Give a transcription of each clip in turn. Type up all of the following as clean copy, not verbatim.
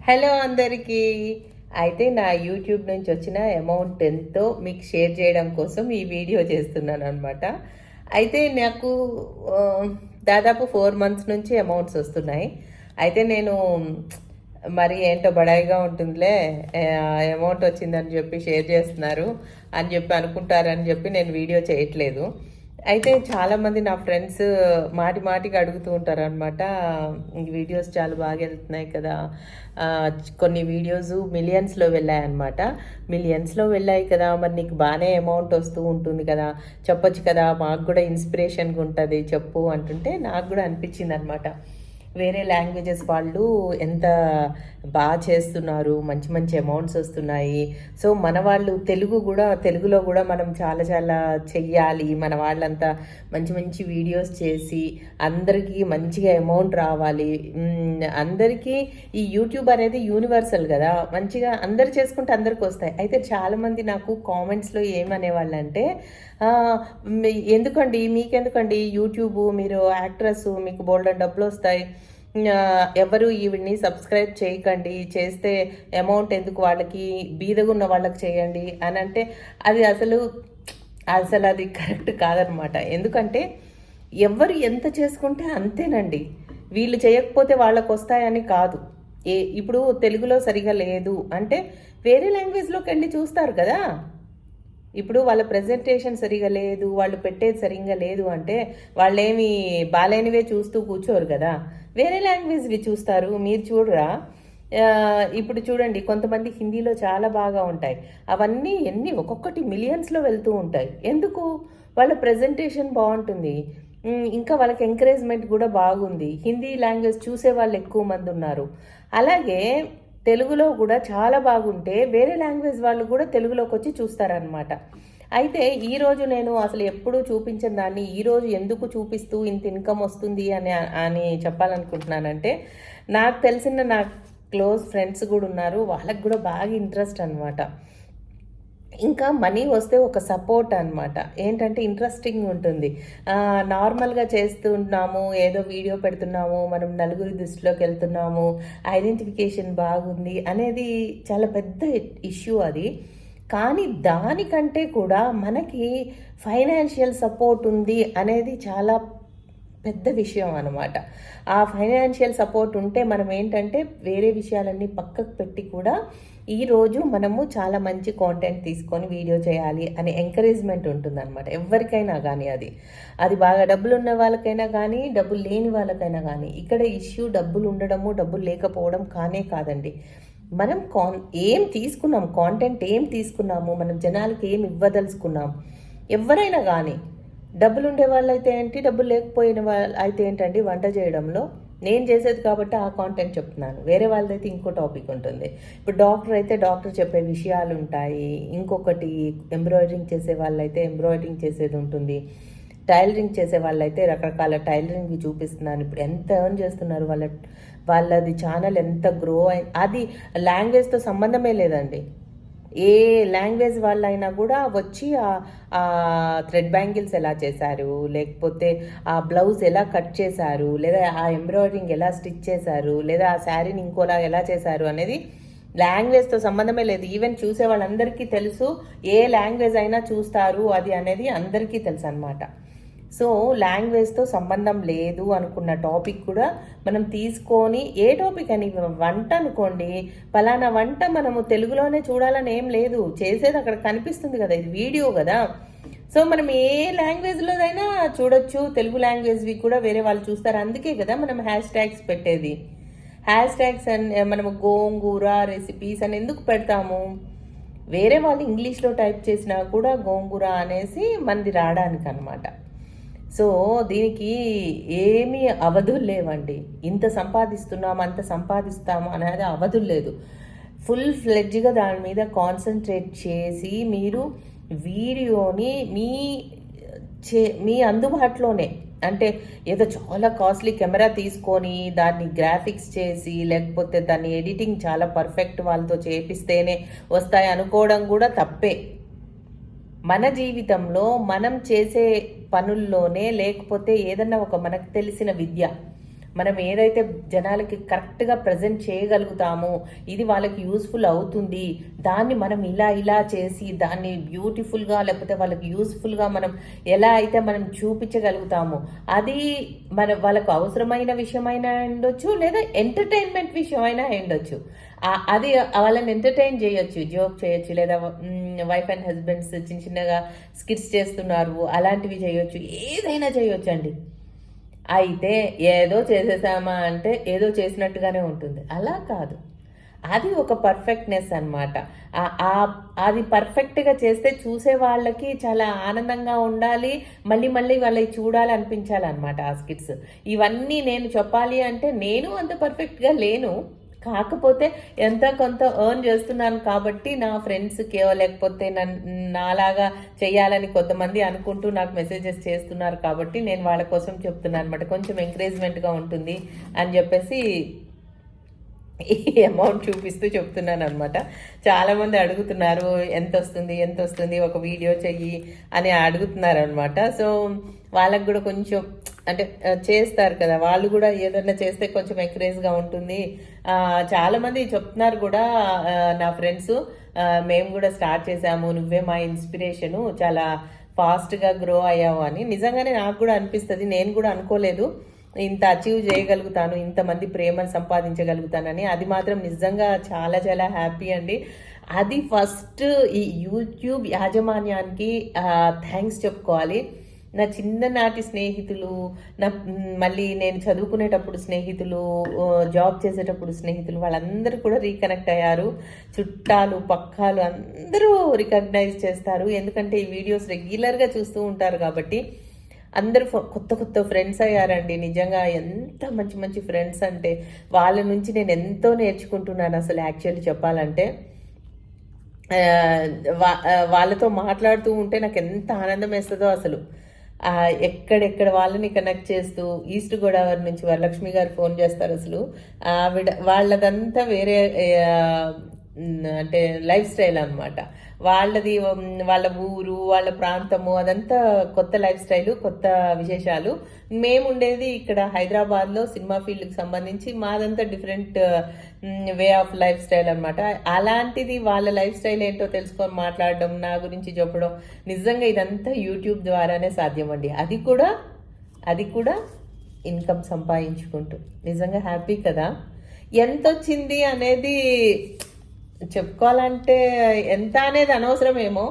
Hello అందరికీ. అయితే నా యూట్యూబ్ నుంచి వచ్చిన అమౌంట్ ఎంతో మీకు షేర్ చేయడం కోసం ఈ వీడియో చేస్తున్నాను అనమాట. అయితే నాకు దాదాపు 4 months నుంచి అమౌంట్స్ వస్తున్నాయి. అయితే నేను మరి ఏంటో బడాయిగా ఉంటుందిలే, అమౌంట్ వచ్చిందని చెప్పి షేర్ చేస్తున్నారు అని చెప్పి అనుకుంటారని చెప్పి నేను వీడియో చేయట్లేదు. అయితే చాలామంది నా ఫ్రెండ్స్ మాటికి అడుగుతూ ఉంటారు అనమాట, వీడియోస్ చాలా బాగా వెళ్తున్నాయి కదా, కొన్ని వీడియోస్ మిలియన్స్లో వెళ్ళాయన్నమాట. మిలియన్స్లో వెళ్ళాయి కదా, మరి నీకు బాగానే అమౌంట్ వస్తూ ఉంటుంది కదా, చెప్పొచ్చు కదా, మాకు కూడా ఇన్స్పిరేషన్గా ఉంటుంది చెప్పు అంటుంటే నాకు కూడా అనిపించింది అనమాట. వేరే లాంగ్వేజెస్ వాళ్ళు ఎంత బాగా చేస్తున్నారు, మంచి మంచి అమౌంట్స్ వస్తున్నాయి. సో మన వాళ్ళు తెలుగులో కూడా మనం చాలా చాలా చెయ్యాలి, మన వాళ్ళంతా మంచి మంచి వీడియోస్ చేసి అందరికీ మంచిగా అమౌంట్ రావాలి. అందరికీ ఈ యూట్యూబ్ అనేది యూనివర్సల్ కదా, మంచిగా అందరు చేసుకుంటే అందరికి వస్తాయి. అయితే చాలామంది నాకు కామెంట్స్లో ఏమనేవాళ్ళు అంటే, మీకెందుకండి యూట్యూబ్, మీరు యాక్ట్రెస్, మీకు బోల్డెన్ డబ్బులు వస్తాయి, ఎవరు ఈవిడ్ని సబ్స్క్రైబ్ చేయకండి, చేస్తే అమౌంట్ ఎందుకు, వాళ్ళకి బీదగా ఉన్న వాళ్ళకి చేయండి అని అంటే అది అసలు అది కరెక్ట్ కాదనమాట. ఎందుకంటే ఎవరు ఎంత చేసుకుంటే అంతేనండి, వీళ్ళు చేయకపోతే వాళ్ళకు వస్తాయని కాదు. ఇప్పుడు తెలుగులో సరిగా లేదు అంటే వేరే లాంగ్వేజ్లోకి వెళ్ళి చూస్తారు కదా. ఇప్పుడు వాళ్ళ ప్రజెంటేషన్ సరిగా లేదు, వాళ్ళు పెట్టేది సరిగ్గా లేదు అంటే వాళ్ళేమి బాలేనివే చూస్తూ కూర్చోరు కదా, వేరే లాంగ్వేజ్వి చూస్తారు. మీరు చూడరా, ఇప్పుడు చూడండి, కొంతమంది హిందీలో చాలా బాగా ఉంటాయి, అవన్నీ ఒక్కొక్కటి మిలియన్స్లో వెళ్తూ ఉంటాయి. ఎందుకు? వాళ్ళ ప్రజెంటేషన్ బాగుంటుంది, ఇంకా వాళ్ళకి ఎంకరేజ్మెంట్ కూడా బాగుంది, హిందీ లాంగ్వేజ్ చూసే వాళ్ళు ఎక్కువ మంది ఉన్నారు. అలాగే తెలుగులో కూడా చాలా బాగుంటే వేరే లాంగ్వేజ్ వాళ్ళు కూడా తెలుగులోకి వచ్చి చూస్తారనమాట. అయితే ఈరోజు నేను అసలు ఎప్పుడూ చూపించిన దాన్ని ఈరోజు ఎందుకు చూపిస్తూ ఇంత ఇన్కమ్ వస్తుంది అని చెప్పాలనుకుంటున్నానంటే, నాకు తెలిసిన నా క్లోజ్ ఫ్రెండ్స్ కూడా ఉన్నారు, వాళ్ళకి కూడా బాగా ఇంట్రెస్ట్ అనమాట. ఇంకా మనీ వస్తే ఒక సపోర్ట్ అనమాట. ఏంటంటే ఇంట్రెస్టింగ్ ఉంటుంది. నార్మల్గా చేస్తున్నాము, ఏదో వీడియో పెడుతున్నాము, మనం నలుగురి దృష్టిలోకి వెళ్తున్నాము, ఐడెంటిఫికేషన్ బాగుంది అనేది చాలా పెద్ద ఇష్యూ అది. కానీ దానికంటే కూడా మనకి ఫైనాన్షియల్ సపోర్ట్ ఉంది అనేది చాలా పెద్ద విషయం అనమాట. ఆ ఫైనాన్షియల్ సపోర్ట్ ఉంటే మనం ఏంటంటే వేరే విషయాలన్నీ పక్కకు పెట్టి కూడా ఈరోజు మనము చాలా మంచి కాంటెంట్ తీసుకొని వీడియో చేయాలి అనే ఎంకరేజ్మెంట్ ఉంటుందన్నమాట. ఎవరికైనా కానీ అది బాగా డబ్బులు ఉన్న వాళ్ళకైనా కానీ, డబ్బులు లేని వాళ్ళకైనా కానీ. ఇక్కడ ఇష్యూ డబ్బులు ఉండడము, డబ్బులు లేకపోవడం కాదండి. మనం ఏం తీసుకున్నాం, కాంటెంట్ ఏం తీసుకున్నాము, మనం జనాలకి ఏం ఇవ్వదలుచుకున్నాం. ఎవరైనా కానీ డబ్బులు ఉండే వాళ్ళు అయితే ఏంటి, డబ్బులు లేకపోయిన వాళ్ళు అయితే ఏంటండి, వంట చేయడంలో నేను చేసేది కాబట్టి ఆ కాంటెంట్ చెప్తున్నాను. వేరే వాళ్ళదైతే ఇంకో టాపిక్ ఉంటుంది. ఇప్పుడు డాక్టర్ అయితే డాక్టర్ చెప్పే విషయాలు ఉంటాయి, ఇంకొకటి ఎంబ్రాయిడరింగ్ చేసే వాళ్ళైతే ఎంబ్రాయిడరింగ్ చేసేది ఉంటుంది, టైలరింగ్ చేసే వాళ్ళైతే రకరకాల టైలరింగ్ చూపిస్తున్నాను. ఇప్పుడు ఎంత ఎర్న్ చేస్తున్నారు, వాళ్ళది ఛానల్ ఎంత గ్రో అయింది. అది లాంగ్వేజ్తో సంబంధమే లేదండి. ఏ లాంగ్వేజ్ వాళ్ళైనా కూడా వచ్చి ఆ థ్రెడ్ బ్యాంగిల్స్ ఎలా చేశారు, లేకపోతే ఆ బ్లౌజ్ ఎలా కట్ చేశారు, లేదా ఆ ఎంబ్రాయిడరింగ్ ఎలా స్టిచ్ చేశారు, లేదా ఆ శారీని ఇంకోలా ఎలా చేశారు అనేది లాంగ్వేజ్తో సంబంధమే లేదు. ఈవెన్ చూసే వాళ్ళందరికీ తెలుసు, ఏ లాంగ్వేజ్ అయినా చూస్తారు అది అనేది అందరికీ తెలుసు అనమాట. సో లాంగ్వేజ్తో సంబంధం లేదు అనుకున్న టాపిక్ కూడా మనం తీసుకొని, ఏ టాపిక్ అని, వంట అనుకోండి, పలానా వంట మనము తెలుగులోనే చూడాలని ఏం లేదు, చేసేది అక్కడ కనిపిస్తుంది కదా, ఇది వీడియో కదా. సో మనం ఏ లాంగ్వేజ్లోదైనా చూడొచ్చు, తెలుగు లాంగ్వేజ్వి కూడా వేరే వాళ్ళు చూస్తారు. అందుకే కదా మనం హ్యాష్ ట్యాగ్స్ పెట్టేది. హ్యాష్ ట్యాగ్స్ అని మనము గోంగూర రెసిపీస్ అని ఎందుకు పెడతాము? వేరే వాళ్ళు ఇంగ్లీష్లో టైప్ చేసినా కూడా గోంగూర అనేసి మనది రావడానికి అనమాట. సో దీనికి ఏమీ అవధులు లేవండి. ఇంత సంపాదిస్తున్నాము, అంత సంపాదిస్తాము అనేది అవధులు లేదు. ఫుల్ ఫ్లెడ్జ్గా దాని మీద కాన్సన్ట్రేట్ చేసి మీరు వీడియోని మీ అందుబాటులోనే, అంటే ఏదో చాలా కాస్ట్లీ కెమెరా తీసుకొని దాన్ని గ్రాఫిక్స్ చేసి, లేకపోతే దాన్ని ఎడిటింగ్ చాలా పర్ఫెక్ట్ వాళ్ళతో చేపిస్తేనే వస్తాయి అనుకోవడం కూడా తప్పే. మన జీవితంలో మనం చేసే పనుల్లోనే, లేకపోతే ఏదన్నా ఒక మనకు తెలిసిన విద్య, మనం ఏదైతే జనాలకి కరెక్ట్గా ప్రజెంట్ చేయగలుగుతామో, ఇది వాళ్ళకి యూస్ఫుల్ అవుతుంది, దాన్ని మనం ఇలా ఇలా చేసి దాన్ని బ్యూటిఫుల్గా లేకపోతే వాళ్ళకి యూస్ఫుల్గా మనం ఎలా అయితే మనం చూపించగలుగుతామో, అది వాళ్ళకు అవసరమైన విషయమైనా ఉండొచ్చు, లేదా ఎంటర్టైన్మెంట్ విషయమైనా ఉండొచ్చు. అది వాళ్ళని ఎంటర్టైన్ చేయొచ్చు, జోక్ చేయొచ్చు, లేదా వైఫ్ అండ్ హస్బెండ్స్ చిన్న చిన్నగా స్కిట్స్ చేస్తున్నారు అలాంటివి చేయొచ్చు, ఏదైనా చేయొచ్చు అండి. అయితే ఏదో చేసేసామా అంటే ఏదో చేసినట్టుగానే ఉంటుంది, అలా కాదు. అది ఒక పర్ఫెక్ట్నెస్ అనమాట. అది పర్ఫెక్ట్గా చేస్తే చూసే వాళ్ళకి చాలా ఆనందంగా ఉండాలి, మళ్ళీ మళ్ళీ వాళ్ళకి చూడాలి అనిపించాలన్నమాట ఆ స్కిట్స్. ఇవన్నీ నేను చెప్పాలి అంటే నేను అంత పర్ఫెక్ట్గా లేను, కాకపోతే ఎంత కొంత ఎర్న్ చేస్తున్నాను కాబట్టి నా ఫ్రెండ్స్కి లేకపోతే నాలాగా చేయాలని కొంతమంది అనుకుంటూ నాకు మెసేజెస్ చేస్తున్నారు కాబట్టి నేను వాళ్ళ కోసం చెప్తున్నాను అనమాట. కొంచెం ఎంకరేజ్మెంట్గా ఉంటుంది అని చెప్పేసి ఈ అమౌంట్ చూపిస్తూ చెప్తున్నాను అనమాట. చాలామంది అడుగుతున్నారు ఎంత వస్తుంది ఒక వీడియో చెయ్యి అని అడుగుతున్నారు అనమాట. సో వాళ్ళకు కూడా కొంచెం అంటే చేస్తారు కదా, వాళ్ళు కూడా ఏదన్నా చేస్తే కొంచెం ఎంకరేజ్గా ఉంటుంది. చాలామంది చెప్తున్నారు కూడా నా ఫ్రెండ్స్, మేము కూడా స్టార్ట్ చేసాము, నువ్వే మా ఇన్స్పిరేషను, చాలా ఫాస్ట్గా గ్రో అయ్యావు అని. నిజంగానే నాకు కూడా అనిపిస్తుంది, నేను కూడా అనుకోలేదు ఇంత అచీవ్ చేయగలుగుతాను, ఇంతమంది ప్రేమను సంపాదించగలుగుతానని. అది మాత్రం నిజంగా చాలా చాలా హ్యాపీ అండి. అది ఫస్ట్ ఈ యూట్యూబ్ యాజమాన్యానికి థ్యాంక్స్ చెప్పుకోవాలి. నా చిన్ననాటి స్నేహితులు, మళ్ళీ నేను చదువుకునేటప్పుడు స్నేహితులు, జాబ్ చేసేటప్పుడు స్నేహితులు, వాళ్ళందరూ కూడా రీకనెక్ట్ అయ్యారు. చుట్టాలు పక్కాలు అందరూ రికగ్నైజ్ చేస్తారు, ఎందుకంటే ఈ వీడియోస్ రెగ్యులర్గా చూస్తూ ఉంటారు కాబట్టి. అందరూ కొత్త కొత్త ఫ్రెండ్స్ అయ్యారండి. నిజంగా ఎంత మంచి మంచి ఫ్రెండ్స్ అంటే వాళ్ళ నుంచి నేను ఎంతో నేర్చుకుంటున్నాను అసలు. యాక్చువల్లీ చెప్పాలంటే వాళ్ళతో మాట్లాడుతూ ఉంటే నాకు ఎంత ఆనందం వేస్తుందో అసలు. ఎక్కడెక్కడ వాళ్ళని కనెక్ట్ చేస్తూ, ఈస్ట్ గోదావరి నుంచి వరలక్ష్మి గారు ఫోన్ చేస్తారు అసలు. వాళ్ళదంతా వేరే అంటే లైఫ్ స్టైల్ అనమాట వాళ్ళది. వాళ్ళ ఊరు, వాళ్ళ ప్రాంతము అదంతా కొత్త లైఫ్ స్టైలు, కొత్త విశేషాలు. మేము ఉండేది ఇక్కడ హైదరాబాద్లో సినిమా ఫీల్డ్కి సంబంధించి, మాదంతా different way of life style అనమాట. అలాంటిది వాళ్ళ లైఫ్ స్టైల్ ఏంటో తెలుసుకొని మాట్లాడడం, నా గురించి చెప్పడం, నిజంగా ఇదంతా యూట్యూబ్ ద్వారానే సాధ్యమండి. అది కూడా ఇన్కమ్ సంపాదించుకుంటూ. నిజంగా హ్యాపీ కదా. ఎంత వచ్చింది అనేది చెప్పుకోవాలంటే ఎంత అనేది అనవసరమేమో,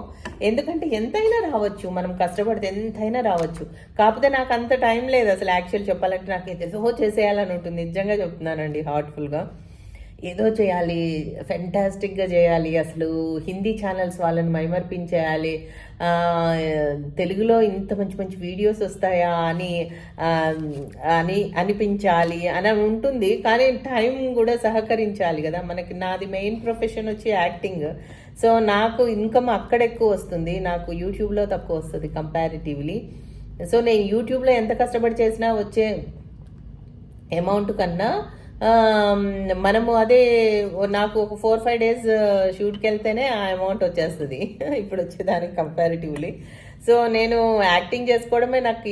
ఎందుకంటే ఎంతైనా రావచ్చు, మనం కష్టపడితే ఎంతైనా రావచ్చు. కాకపోతే నాకు అంత టైం లేదు అసలు. యాక్చువల్ చెప్పాలంటే నాకు ఏదో చేసేయాలని ఉంటుంది, నిజంగా చెప్తున్నానండి హార్ట్ఫుల్గా. ఏదో చేయాలి, ఫెంటాస్టిక్గా చేయాలి, అసలు హిందీ ఛానల్స్ వాళ్ళని మైమర్పించేయాలి, తెలుగులో ఇంత మంచి మంచి వీడియోస్ వస్తాయా అని అనిపించాలి అని ఉంటుంది. కానీ టైం కూడా సహకరించాలి కదా మనకి. నాది మెయిన్ ప్రొఫెషన్ వచ్చి యాక్టింగ్. సో నాకు ఇన్కమ్ అక్కడ ఎక్కువ వస్తుంది, నాకు యూట్యూబ్లో తక్కువ వస్తుంది కంపారిటివ్లీ. సో నేను యూట్యూబ్లో ఎంత కష్టపడి చేసినా వచ్చే అమౌంట్ కన్నా మనము అదే నాకు ఒక 4-5 days షూట్కి వెళ్తేనే ఆ అమౌంట్ వచ్చేస్తుంది ఇప్పుడు వచ్చేదానికి కంపారిటివ్లీ. సో నేను యాక్టింగ్ చేసుకోవడమే నాకు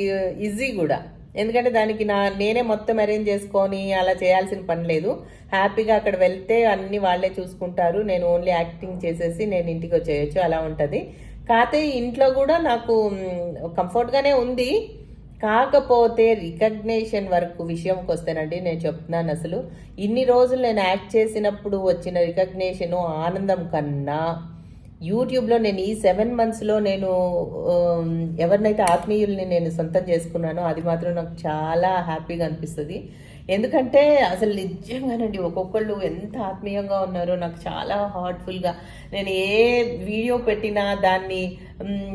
ఈజీ కూడా, ఎందుకంటే దానికి నేనే మొత్తం అరేంజ్ చేసుకొని అలా చేయాల్సిన పని లేదు. హ్యాపీగా అక్కడ వెళ్తే అన్ని వాళ్ళే చూసుకుంటారు, నేను ఓన్లీ యాక్టింగ్ చేసేసి నేను ఇంటికి వచ్చేయచ్చు, అలా ఉంటుంది. కాకపోతే ఇంట్లో కూడా నాకు కంఫర్ట్గానే ఉంది. కాకపోతే రికగ్నేషన్ వరకు విషయంకి వస్తేనండి, నేను చెప్తున్నాను అసలు ఇన్ని రోజులు నేను యాక్ట్ చేసినప్పుడు వచ్చిన రికగ్నేషను ఆనందం కన్నా యూట్యూబ్లో నేను ఈ 7 monthsలో నేను ఎవరినైతే ఆత్మీయుల్ని నేను సొంతం చేసుకున్నానో అది మాత్రం నాకు చాలా హ్యాపీగా అనిపిస్తుంది. ఎందుకంటే అసలు నిజంగానండి ఒక్కొక్కళ్ళు ఎంత ఆత్మీయంగా ఉన్నారో నాకు చాలా హార్ట్ఫుల్గా. నేను ఏ వీడియో పెట్టినా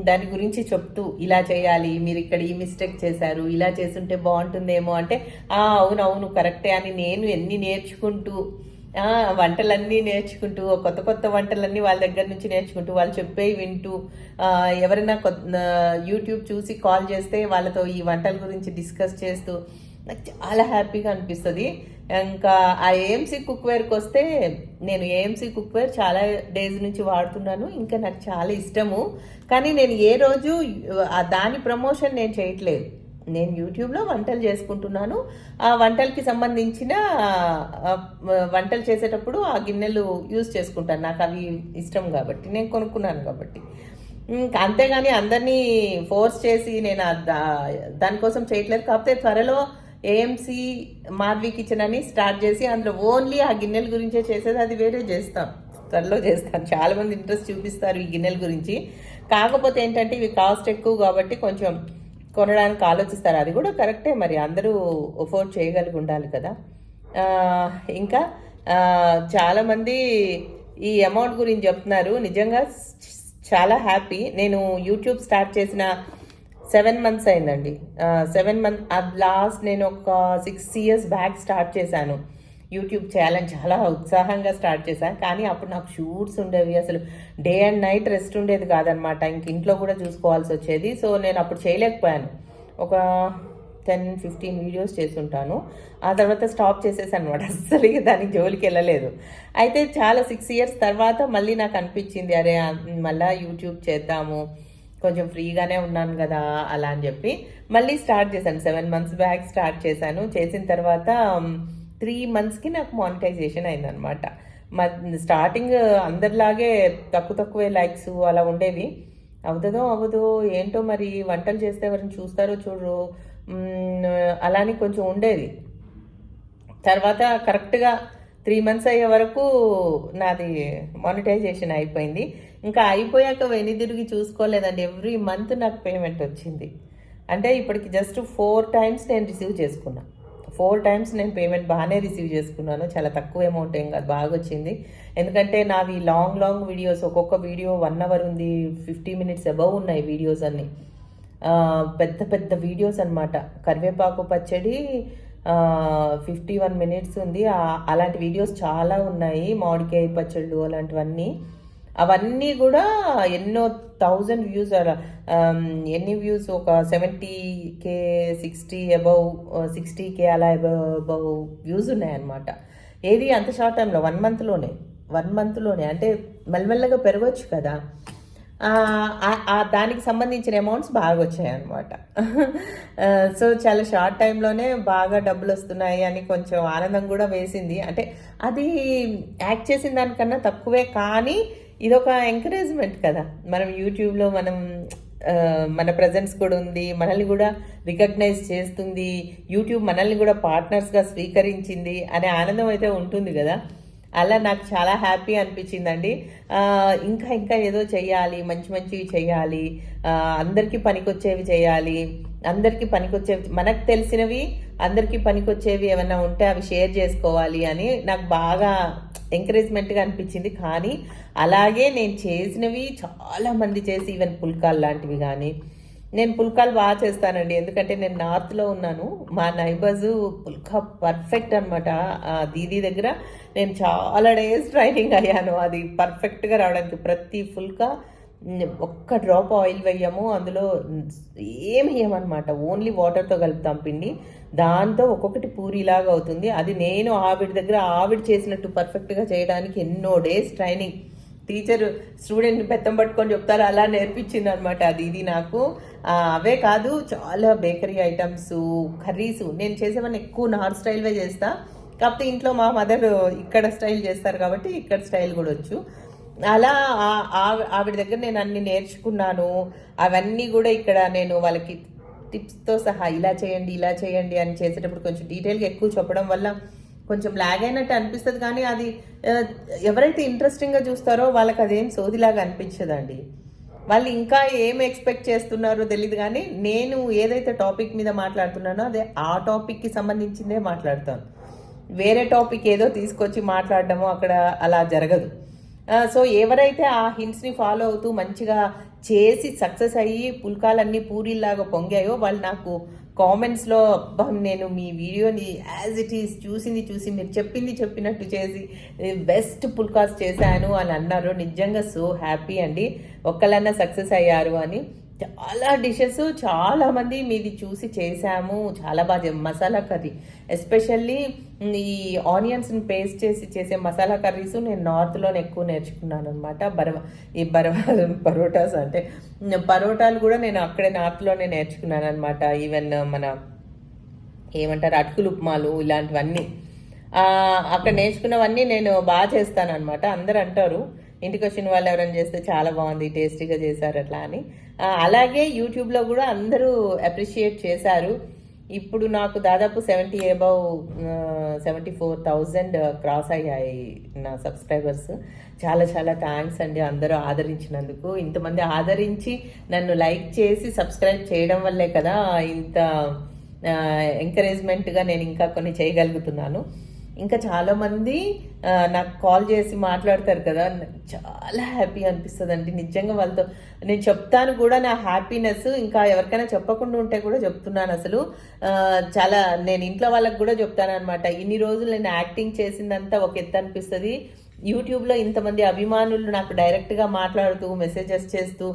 దాని గురించి చెప్తూ, ఇలా చేయాలి, మీరు ఇక్కడ ఈ మిస్టేక్ చేశారు, ఇలా చేస్తుంటే బాగుంటుందేమో అంటే అవునవును కరెక్టే అని నేను ఎన్ని నేర్చుకుంటూ, వంటలన్నీ నేర్చుకుంటూ, కొత్త కొత్త వంటలన్నీ వాళ్ళ దగ్గర నుంచి నేర్చుకుంటూ, వాళ్ళు చెప్పేవి వింటూ, ఎవరైనా యూట్యూబ్ చూసి కాల్ చేస్తే వాళ్ళతో ఈ వంటల గురించి డిస్కస్ చేస్తూ నాకు చాలా హ్యాపీగా అనిపిస్తుంది. ఇంకా ఆ ఏఎంసీ కుక్వేర్కి వస్తే, నేను ఏఎంసీ కుక్వేర్ చాలా డేస్ నుంచి వాడుతున్నాను, ఇంకా నాకు చాలా ఇష్టము. కానీ నేను ఏ రోజు దాని ప్రమోషన్ నేను చేయట్లేదు. నేను యూట్యూబ్లో వంటలు చేసుకుంటున్నాను. ఆ వంటలకి సంబంధించిన వంటలు చేసేటప్పుడు ఆ గిన్నెలు యూజ్ చేసుకుంటాను. నాకు అవి ఇష్టం కాబట్టి, నేను కొనుక్కున్నాను కాబట్టి. అంతేగాని అందరినీ ఫోర్స్ చేసి నేను దానికోసం చేయట్లేదు. కాకపోతే త్వరలో ఏఎంసీ మాధవి కిచెన్ అని స్టార్ట్ చేసి అందులో ఓన్లీ ఆ గిన్నెల గురించే చేసేది, అది వేరే చేస్తాం, త్వరలో చేస్తాను. చాలామంది ఇంట్రెస్ట్ చూపిస్తారు ఈ గిన్నెల గురించి. కాకపోతే ఏంటంటే ఇవి కాస్ట్ ఎక్కువ కాబట్టి కొంచెం కొనడానికి ఆలోచిస్తారు. అది కూడా కరెక్టే, మరి అందరూ అఫోర్డ్ చేయగలిగి ఉండాలి కదా. ఇంకా చాలామంది ఈ అమౌంట్ గురించి చెప్తున్నారు. నిజంగా చాలా హ్యాపీ. నేను యూట్యూబ్ స్టార్ట్ చేసిన 7 months అయిందండి. 7 months లాస్ట్ నేను ఒక 6 years బ్యాక్ స్టార్ట్ చేశాను యూట్యూబ్ చేయాలని. చాలా ఉత్సాహంగా స్టార్ట్ చేశాను. కానీ అప్పుడు నాకు షూట్స్ ఉండేవి, అసలు డే అండ్ నైట్ రెస్ట్ ఉండేది కాదనమాట. ఇంట్లో కూడా చూసుకోవాల్సి వచ్చేది. సో నేను అప్పుడు చేయలేకపోయాను. ఒక 10-15 వీడియోస్ చేసుంటాను. ఆ తర్వాత స్టాప్ చేసేసాను అనమాట. అస్సలు దానికి జోలికి వెళ్ళలేదు. అయితే చాలా 6 years తర్వాత మళ్ళీ నాకు అనిపించింది, అరే మళ్ళీ యూట్యూబ్ చేద్దాము, కొంచెం ఫ్రీగానే ఉన్నాను కదా అలా అని చెప్పి మళ్ళీ స్టార్ట్ చేశాను. 7 months బ్యాక్ స్టార్ట్ చేశాను. చేసిన తర్వాత 3 monthsకి నాకు మానిటైజేషన్ అయిందనమాట. స్టార్టింగ్ అందరిలాగే తక్కువే లైక్స్ అలా ఉండేవి. అవుతుందో అవ్వదో ఏంటో, మరి వంటలు చేస్తే ఎవరిని చూస్తారో చూడరు అలాని కొంచెం ఉండేది. తర్వాత కరెక్ట్గా 3 months అయ్యే వరకు నాది మానిటైజేషన్ అయిపోయింది. ఇంకా అయిపోయాక వెనుదిరిగి చూసుకోలేదండి. ఎవ్రీ మంత్ నాకు పేమెంట్ వచ్చింది. అంటే ఇప్పటికి జస్ట్ 4 times నేను రిసీవ్ చేసుకున్నా. 4 times నేను పేమెంట్ బాగానే రిసీవ్ చేసుకున్నాను. చాలా తక్కువ అమౌంట్ ఏం కాదు, బాగా వచ్చింది. ఎందుకంటే నావి లాంగ్ వీడియోస్, ఒక్కొక్క వీడియో 1 hour ఉంది, 50 minutes అబవ్ ఉన్నాయి వీడియోస్ అన్నీ. పెద్ద వీడియోస్ అనమాట. కరివేపాకు పచ్చడి 51 minutes ఉంది. అలాంటి వీడియోస్ చాలా ఉన్నాయి. మామిడికాయ పచ్చళ్ళు అలాంటివన్నీ, అవన్నీ కూడా ఎన్నో 1000 వ్యూస్ అలా. ఎన్ని వ్యూస్, ఒక 70K 60 అబవ్ 60K అలా అబవ్ వ్యూస్ ఉన్నాయన్నమాట. ఏది అంత షార్ట్ టైంలో 1 monthలోనే అంటే మెల్లమెల్లగా పెరగవచ్చు కదా. దానికి సంబంధించిన అమౌంట్స్ బాగా వచ్చాయి అనమాట. సో చాలా షార్ట్ టైంలోనే బాగా డబ్బులు వస్తున్నాయి అని కొంచెం ఆనందం కూడా వేసింది. అంటే అది యాక్ట్ చేసిన దానికన్నా తక్కువే, కానీ ఇదొక ఎంకరేజ్మెంట్ కదా. మనం యూట్యూబ్లో మన ప్రజెన్స్ కూడా ఉంది, మనల్ని కూడా రికగ్నైజ్ చేస్తుంది, యూట్యూబ్ మనల్ని కూడా పార్ట్నర్స్గా స్వీకరించింది అనే ఆనందం అయితే ఉంటుంది కదా. అలా నాకు చాలా హ్యాపీ అనిపించిందండి. ఇంకా ఏదో చెయ్యాలి, మంచివి చెయ్యాలి, అందరికీ పనికొచ్చేవి చేయాలి, అందరికీ పనికొచ్చేవి, మనకు తెలిసినవి అందరికీ పనికొచ్చేవి ఏమైనా ఉంటే అవి షేర్ చేసుకోవాలి అని నాకు బాగా ఎంకరేజ్మెంట్గా అనిపించింది. కానీ అలాగే నేను చేసినవి చాలామంది చేసి, ఈవెన్ పుల్కాలు లాంటివి కానీ, నేను పుల్కాలు బాగా చేస్తానండి. ఎందుకంటే నేను నార్త్లో ఉన్నాను. మా నైబర్స్ పుల్కా పర్ఫెక్ట్ అనమాట. దీదీ దగ్గర నేను చాలా డేస్ ట్రైనింగ్ అయ్యాను అది పర్ఫెక్ట్గా రావడానికి. ప్రతి పుల్కా ఒక్క డ్రాప్ ఆయిల్ వేయము, అందులో ఏం వేయమన్నమాట. ఓన్లీ వాటర్తో కలుపుతాం పిండి. దాంతో ఒక్కొక్కటి పూరిలాగా అవుతుంది. అది నేను ఆవిడ చేసినట్టు పర్ఫెక్ట్గా చేయడానికి ఎన్నో డేస్ ట్రైనింగ్. టీచర్ స్టూడెంట్ని బెత్తం పట్టుకొని చెప్తారు, అలా నేర్పించింది అనమాట అది. ఇది నాకు అవే కాదు, చాలా బేకరీ ఐటమ్స్, కర్రీస్ నేను చేసేవన్నీ ఎక్కువ నార్త్ స్టైల్వే చేస్తా. కాకపోతే ఇంట్లో మా మదర్ ఇక్కడ స్టైల్ చేస్తారు కాబట్టి ఇక్కడ స్టైల్ కూడా వచ్చు. అలా ఆవిడ దగ్గర నేను అన్ని నేర్చుకున్నాను. అవన్నీ కూడా ఇక్కడ నేను వాళ్ళకి టిప్స్తో సహా ఇలా చేయండి అని చేసేటప్పుడు కొంచెం డీటెయిల్గా ఎక్కువ చెప్పడం వల్ల కొంచెం లాగ్ అయినట్టు అనిపిస్తుంది. కానీ అది ఎవరైతే ఇంట్రెస్టింగ్గా చూస్తారో వాళ్ళకి అదేం సోదిలాగా అనిపించదండి. వాళ్ళు ఇంకా ఏం ఎక్స్పెక్ట్ చేస్తున్నారో తెలియదు. కానీ నేను ఏదైతే టాపిక్ మీద మాట్లాడుతున్నానో అదే ఆ టాపిక్కి సంబంధించిందే మాట్లాడతాను. వేరే టాపిక్ ఏదో తీసుకొచ్చి మాట్లాడడము అక్కడ అలా జరగదు. సో ఎవరైతే ఆ హింట్స్ని ఫాలో అవుతూ మంచిగా చేసి సక్సెస్ అయ్యి పుల్కాలన్నీ పూరీలాగా పొంగాయో వాళ్ళు నాకు కామెంట్స్లో, అబ్బా నేను మీ వీడియోని యాజ్ ఇట్ ఈస్ చూసి మీరు చెప్పినట్టు చేసి బెస్ట్ పుల్కాస్ చేశాను అని అన్నారు. నిజంగా సో హ్యాపీ అండి, ఒక్కళ్ళన్నా సక్సెస్ అయ్యారు అని. చాలా డిషెస్ చాలామంది మీది చూసి చేశాము. చాలా బాగా మసాలా కర్రీ ఎస్పెషల్లీ ఈ ఆనియన్స్ని పేస్ట్ చేసి చేసే మసాలా కర్రీస్ నేను నార్త్లోనే ఎక్కువ నేర్చుకున్నాను అనమాట. ఈ పరోటాస్ అంటే పరోటాలు కూడా నేను అక్కడే నార్త్లోనే నేర్చుకున్నాను అనమాట. ఈవెన్ మన ఏమంటారు అటుకులు ఉప్మాలు ఇలాంటివన్నీ అక్కడ నేర్చుకున్నవన్నీ నేను బాగా చేస్తాను అనమాట. అందరు అంటారు ఇంటికి వచ్చిన వాళ్ళు ఎవరైనా చేస్తే చాలా బాగుంది, టేస్టీగా చేశారు అట్లా అని. అలాగే యూట్యూబ్లో కూడా అందరూ అప్రిషియేట్ చేశారు. ఇప్పుడు నాకు దాదాపు 74,000 క్రాస్ అయ్యాయి నా సబ్స్క్రైబర్స్. చాలా చాలా థ్యాంక్స్ అండి అందరూ ఆదరించినందుకు. ఇంతమంది ఆదరించి నన్ను లైక్ చేసి సబ్స్క్రైబ్ చేయడం వల్లే కదా ఇంత ఎంకరేజ్మెంట్గా నేను ఇంకా కొన్ని చేయగలుగుతున్నాను. ఇంకా చాలామంది నాకు కాల్ చేసి మాట్లాడతారు కదా, చాలా హ్యాపీ అనిపిస్తుంది అండి నిజంగా. వాళ్ళతో నేను చెప్తాను కూడా నా హ్యాపీనెస్, ఇంకా ఎవరికైనా చెప్పకుండా ఉంటే కూడా చెప్తున్నాను. అసలు చాలా నేను ఇంట్లో వాళ్ళకి కూడా చెప్తాను అనమాట. ఇన్ని రోజులు నేను యాక్టింగ్ చేసిందంతా ఒక ఎత్తు అనిపిస్తుంది, యూట్యూబ్లో ఇంతమంది అభిమానులు నాకు డైరెక్ట్గా మాట్లాడుతూ మెసేజెస్ చేస్తూ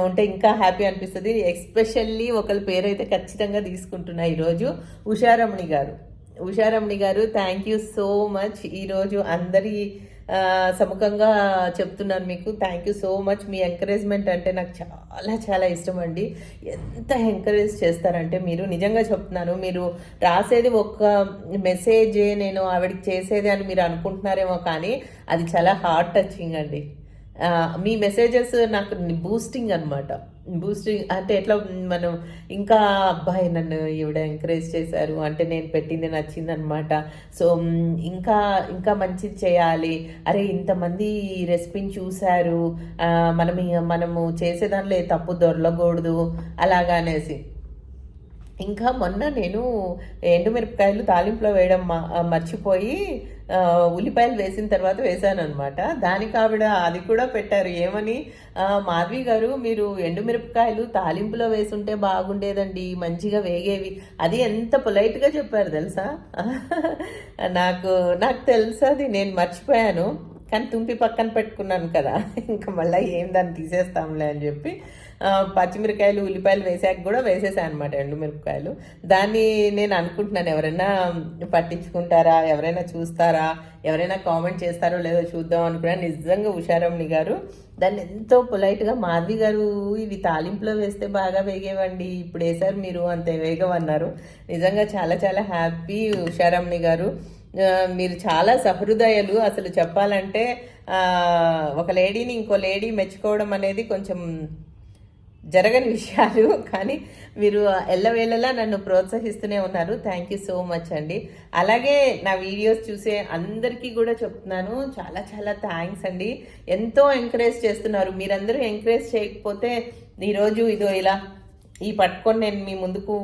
ఉంటే ఇంకా హ్యాపీ అనిపిస్తుంది. ఎస్పెషల్లీ ఒకరి పేరైతే ఖచ్చితంగా తీసుకుంటున్నా ఈరోజు, ఉషారమణి గారు థ్యాంక్ యూ సో మచ్. ఈరోజు అందరి సముఖంగా చెప్తున్నాను మీకు thank you so much. Me encouragement అంటే నాకు చాలా చాలా ఇష్టం అండి. ఎంత ఎంకరేజ్ చేస్తారంటే మీరు, నిజంగా చెప్తున్నాను, మీరు రాసేది ఒక మెసేజే నేను ఆవిడకి చేసేది అని మీరు అనుకుంటున్నారేమో, కానీ అది చాలా హార్ట్ టచింగ్ అండి. మీ మెసేజెస్ నాకు బూస్టింగ్ అనమాట. బూస్టింగ్ అంటే ఎట్లా మనం ఇంకా అబ్బాయి నన్ను ఈవిడ ఎంకరేజ్ చేశారు అంటే నేను పెట్టింది నచ్చిందనమాట. సో ఇంకా ఇంకా మంచిది చేయాలి, అరే ఇంతమంది రెసిపీని చూశారు, మనము చేసే దాంట్లో ఏ తప్పు దొరలకూడదు అలాగా అనేసి. ఇంకా మొన్న నేను ఎండుమిరపకాయలు తాలింపులో వేయడం మర్చిపోయి ఉల్లిపాయలు వేసిన తర్వాత వేసాను అనమాట. దానికి ఆవిడ అది కూడా పెట్టారు ఏమని, మాధవి గారు మీరు ఎండుమిరపకాయలు తాలింపులో వేసుంటే బాగుండేదండి, మంచిగా వేగేవి. అది ఎంత పొలైట్గా చెప్పారు తెలుసా. నాకు తెలుసు, అది నేను మర్చిపోయాను, కానీ తుంపి పక్కన పెట్టుకున్నాను కదా, ఇంకా మళ్ళీ ఏం దాన్ని తీసేస్తాంలే అని చెప్పి పచ్చిమిరకాయలు ఉల్లిపాయలు వేసాక కూడా వేసేసాను అనమాట ఎండుమిరపకాయలు. దాన్ని నేను అనుకుంటున్నాను ఎవరైనా పట్టించుకుంటారా, ఎవరైనా చూస్తారా, ఎవరైనా కామెంట్ చేస్తారో లేదో చూద్దాం అనుకున్నాను. నిజంగా ఉషారమణి గారు దాన్ని ఎంతో పొలైట్గా, మాధవి గారు ఇవి తాలింపులో వేస్తే బాగా వేగేవండి, ఇప్పుడు వేసారు మీరు అంత వేగమన్నారు. నిజంగా చాలా చాలా హ్యాపీ ఉషారమణి గారు. మీరు చాలా సహృదయాలు. అసలు చెప్పాలంటే ఒక లేడీని ఇంకో లేడీ మెచ్చుకోవడం అనేది కొంచెం జరగని విషయాలు, కానీ మీరు ఎల్లవేళలా నన్ను ప్రోత్సహిస్తూనే ఉన్నారు. థ్యాంక్ యూ సో మచ్ అండి. అలాగే నా వీడియోస్ చూసే అందరికీ కూడా చెప్తున్నాను, చాలా చాలా థ్యాంక్స్ అండి. ఎంతో ఎంకరేజ్ చేస్తున్నారు. మీరందరూ ఎంకరేజ్ చేయకపోతే ఈరోజు ఇదో ఇలా ఈ పట్టుకొని నేను మీ ముందుకు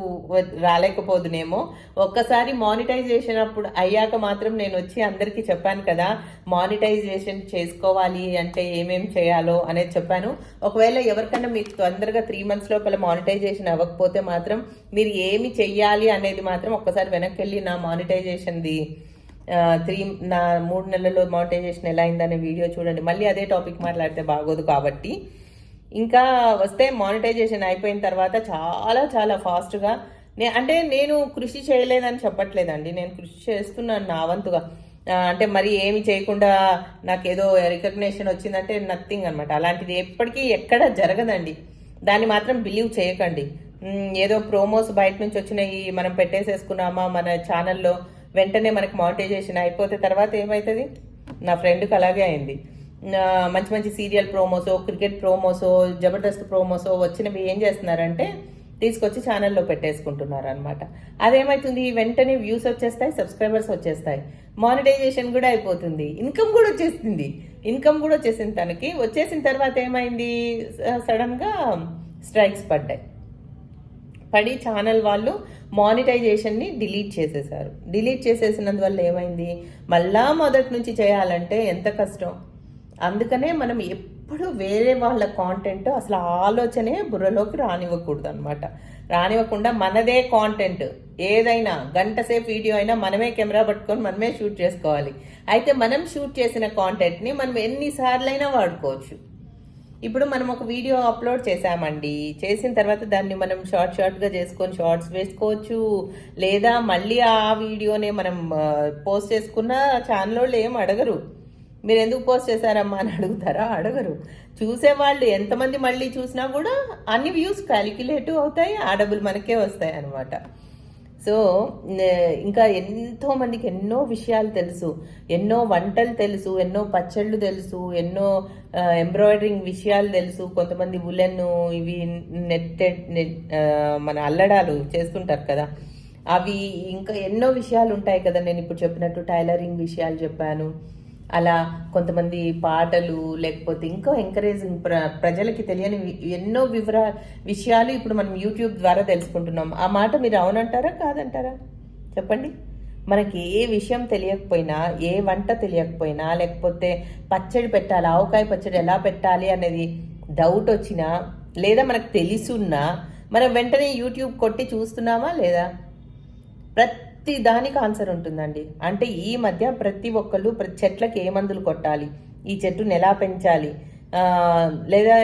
రాలేకపోదునేమో. ఒక్కసారి మానిటైజేషన్ అప్పుడు అయ్యాక మాత్రం నేను వచ్చి అందరికీ చెప్పాను కదా, మానిటైజేషన్ చేసుకోవాలి అంటే ఏమేం చేయాలో అనేది చెప్పాను. ఒకవేళ ఎవరికైనా మీకు తొందరగా 3 months లోపల మానిటైజేషన్ అవ్వకపోతే మాత్రం మీరు ఏమి చెయ్యాలి అనేది మాత్రం ఒక్కసారి వెనక్కి వెళ్ళి నా మానిటైజేషన్ది నా 3 నెలల్లో మానిటైజేషన్ ఎలా అయిందనే వీడియో చూడండి. మళ్ళీ అదే టాపిక్ మాట్లాడితే బాగోదు కాబట్టి ఇంకా వస్తే మానిటైజేషన్ అయిపోయిన తర్వాత చాలా చాలా ఫాస్ట్గా అంటే నేను కృషి చేయలేదని చెప్పట్లేదండి, నేను కృషి చేస్తున్నాను నా వంతుగా. అంటే మరి ఏమి చేయకుండా నాకేదో రికగ్నేషన్ వచ్చిందంటే నథింగ్ అనమాట. అలాంటిది ఎప్పటికీ ఎక్కడ జరగదండి, దాన్ని మాత్రం బిలీవ్ చేయకండి. ఏదో ప్రోమోస్ బయట నుంచి వచ్చినాయి మనం పెట్టేసేసుకున్నామా మన ఛానల్లో, వెంటనే మనకి మానిటైజేషన్ అయిపోతే తర్వాత ఏమవుతుంది. నా ఫ్రెండ్కి అలాగే అయింది. మంచి మంచి సీరియల్ ప్రోమోసో, క్రికెట్ ప్రోమోసో, జబర్దస్త్ ప్రోమోసో వచ్చినవి ఏం చేస్తున్నారంటే తీసుకొచ్చి ఛానల్లో పెట్టేసుకుంటున్నారు అనమాట. అదేమవుతుంది, వెంటనే వ్యూస్ వచ్చేస్తాయి, సబ్స్క్రైబర్స్ వచ్చేస్తాయి, మానిటైజేషన్ కూడా అయిపోతుంది, ఇన్కమ్ కూడా వచ్చేసింది తనకి. వచ్చేసిన తర్వాత ఏమైంది, సడన్గా స్ట్రైక్స్ పడి ఛానల్ వాళ్ళు మానిటైజేషన్ని డిలీట్ చేసేసారు. డిలీట్ చేసేసినందువల్ల ఏమైంది, మళ్ళా మొదటి నుంచి చేయాలంటే ఎంత కష్టం. అందుకనే మనం ఎప్పుడు వేరే వాళ్ళ కాంటెంట్ అసలు ఆలోచనే బుర్రలోకి రానివ్వకూడదు అనమాట. రానివ్వకుండా మనదే కాంటెంట్ ఏదైనా, గంట సేపు వీడియో అయినా మనమే కెమెరా పట్టుకొని మనమే షూట్ చేసుకోవాలి. అయితే మనం షూట్ చేసిన కాంటెంట్ని మనం ఎన్నిసార్లైనా వాడుకోవచ్చు. ఇప్పుడు మనం ఒక వీడియో అప్లోడ్ చేసామండి, చేసిన తర్వాత దాన్ని మనం షార్ట్గా చేసుకొని షార్ట్స్ వేసుకోవచ్చు, లేదా మళ్ళీ ఆ వీడియోనే మనం పోస్ట్ చేసుకున్న ఛానల్ వాళ్ళు ఏం అడగరు. మీరు ఎందుకు పోస్ట్ చేశారమ్మా అని అడుగుతారా? అడగరు. చూసేవాళ్ళు ఎంతమంది మళ్ళీ చూసినా కూడా అన్ని వ్యూస్ క్యాలిక్యులేటివ్ అవుతాయి, ఆ డబ్బులు మనకే వస్తాయి అన్నమాట. సో ఇంకా ఎంతో మందికి ఎన్నో విషయాలు తెలుసు, ఎన్నో వంటలు తెలుసు, ఎన్నో పచ్చళ్ళు తెలుసు, ఎన్నో ఎంబ్రాయిడరింగ్ విషయాలు తెలుసు. కొంతమంది ఉలెన్ ఇవి నెట్టెడ్ మన అల్లడాలు చేస్తుంటారు కదా, అవి ఇంకా ఎన్నో విషయాలు ఉంటాయి కదా. నేను ఇప్పుడు చెప్పినట్టు టైలరింగ్ విషయాలు చెప్పాను. అలా కొంతమంది పాటలు, లేకపోతే ఇంకా ఎంకరేజింగ్ ప్రజలకి తెలియని ఎన్నో విషయాలు ఇప్పుడు మనం యూట్యూబ్ ద్వారా తెలుసుకుంటున్నాం. ఆ మాట మీరు అవునంటారా కాదంటారా చెప్పండి? మనకి ఏ విషయం తెలియకపోయినా, ఏ వంట తెలియకపోయినా, లేకపోతే పచ్చడి పెట్టాలి, ఆవకాయ పచ్చడి ఎలా పెట్టాలి అనేది డౌట్ వచ్చినా, లేదా మనకు తెలుసున్నా మనం వెంటనే యూట్యూబ్ కొట్టి చూస్తున్నామా లేదా? ప్రతి దానికి ఆన్సర్ ఉంటుందండి. అంటే ఈ మధ్య ప్రతి ఒక్కళ్ళు చెట్లకి ఏ మందులు కొట్టాలి, ఈ చెట్టుని ఎలా పెంచాలి, లేదా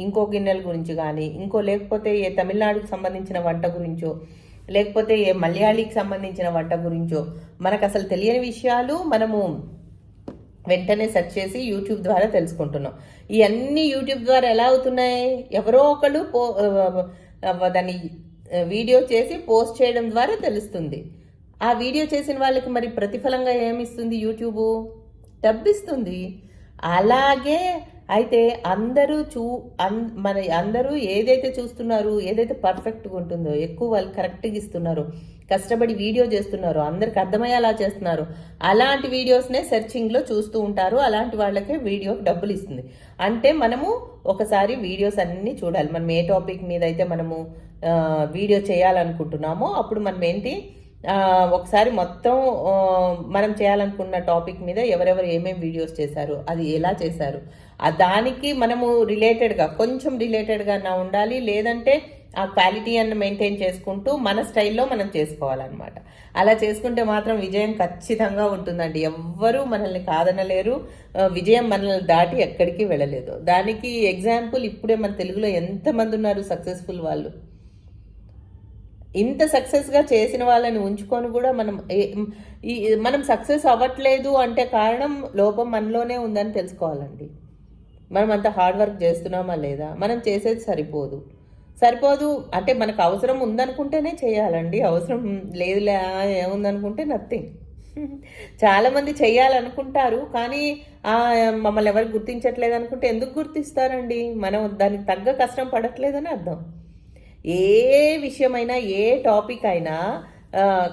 ఇంకో గిన్నెల గురించి కానీ, లేకపోతే ఏ తమిళనాడుకి సంబంధించిన వంట గురించో, లేకపోతే ఏ మలయాళీకి సంబంధించిన వంట గురించో మనకు అసలు తెలియని విషయాలు మనము వెంటనే సెర్చ్ చేసి యూట్యూబ్ ద్వారా తెలుసుకుంటున్నాం. ఇవన్నీ యూట్యూబ్ ద్వారా ఎలా అవుతున్నాయి? ఎవరో ఒకళ్ళు దాన్ని వీడియో చేసి పోస్ట్ చేయడం ద్వారా తెలుస్తుంది. ఆ వీడియో చేసిన వాళ్ళకి మరి ప్రతిఫలంగా ఏమిస్తుంది యూట్యూబ్? డబ్బిస్తుంది. అలాగే అయితే అందరూ ఏదైతే చూస్తున్నారు, ఏదైతే పర్ఫెక్ట్గా ఉంటుందో, ఎక్కువ వాళ్ళు కరెక్ట్గా ఇస్తున్నారు, కష్టపడి వీడియో చేస్తున్నారు, అందరికి అర్థమయ్యేలా చేస్తున్నారు, అలాంటి వీడియోస్నే సెర్చింగ్లో చూస్తూ ఉంటారు. అలాంటి వాళ్ళకే వీడియోకి డబ్బులు ఇస్తుంది. అంటే మనము ఒకసారి వీడియోస్ అన్నీ చూడాలి. మనం ఏ టాపిక్ మీద అయితే మనము వీడియో చేయాలనుకుంటున్నామో అప్పుడు మనం ఏంటి, ఒకసారి మొత్తం మనం చేయాలనుకున్న టాపిక్ మీద ఎవరెవరు ఏమేమి వీడియోస్ చేశారు, అది ఎలా చేశారు, దానికి మనము కొంచెం రిలేటెడ్గా ఉండాలి. లేదంటే ఆ క్వాలిటీ అన్ని మెయింటైన్ చేసుకుంటూ మన స్టైల్లో మనం చేసుకోవాలన్నమాట. అలా చేసుకుంటే మాత్రం విజయం ఖచ్చితంగా ఉంటుందండి. ఎవ్వరూ మనల్ని కాదనలేరు. విజయం మనల్ని దాటి ఎక్కడికి వెళ్ళలేదు. దానికి ఎగ్జాంపుల్ ఇప్పుడే మన తెలుగులో ఎంతమంది ఉన్నారు సక్సెస్ఫుల్ వాళ్ళు. ఇంత సక్సెస్గా చేసిన వాళ్ళని ఉంచుకొని కూడా మనం సక్సెస్ అవ్వట్లేదు అంటే కారణం లోపం మనలోనే ఉందని తెలుసుకోవాలండి. మనం అంత హార్డ్ వర్క్ చేస్తున్నామా లేదా? మనం చేసేది సరిపోదు అంటే మనకు అవసరం ఉందనుకుంటేనే చేయాలండి. అవసరం లేదులే ఏముందనుకుంటే నథింగ్. చాలామంది చేయాలనుకుంటారు, కానీ మమ్మల్ని ఎవరు గుర్తించట్లేదు అనుకుంటే ఎందుకు గుర్తిస్తారండి? మనం దానికి తగ్గ కష్టం పడట్లేదని అర్థం. ఏ విషయమైనా, ఏ టాపిక్ అయినా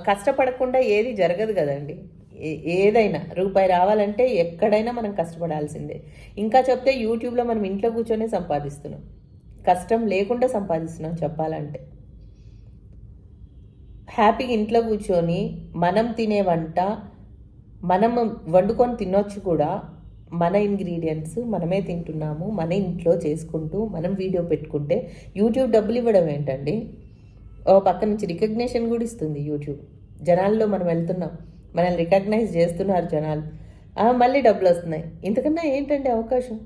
కష్టపడకుండా ఏది జరగదు కదండి. ఏదైనా రూపాయి రావాలంటే ఎక్కడైనా మనం కష్టపడాల్సిందే. ఇంకా చెప్తే యూట్యూబ్లో మనం ఇంట్లో కూర్చొని సంపాదిస్తున్నాం, కష్టం లేకుండా సంపాదిస్తున్నాం చెప్పాలంటే. హ్యాపీగా ఇంట్లో కూర్చొని మనం తినే వంట మనం వండుకొని తినొచ్చు కూడా. మన ఇంగ్రీడియంట్స్ మనమే తింటున్నాము, మన ఇంట్లో చేసుకుంటూ మనం వీడియో పెట్టుకుంటే యూట్యూబ్ డబ్బులు ఇవ్వడం ఏంటండి? ఓ పక్క నుంచి రికగ్నేషన్ కూడా ఇస్తుంది యూట్యూబ్. జనాల్లో మనం వెళ్తున్నాం, మనల్ని రికగ్నైజ్ చేస్తున్నారు జనాలు, మళ్ళీ డబ్బులు వస్తున్నాయి. ఇంతకన్నా ఏంటండి అవకాశం?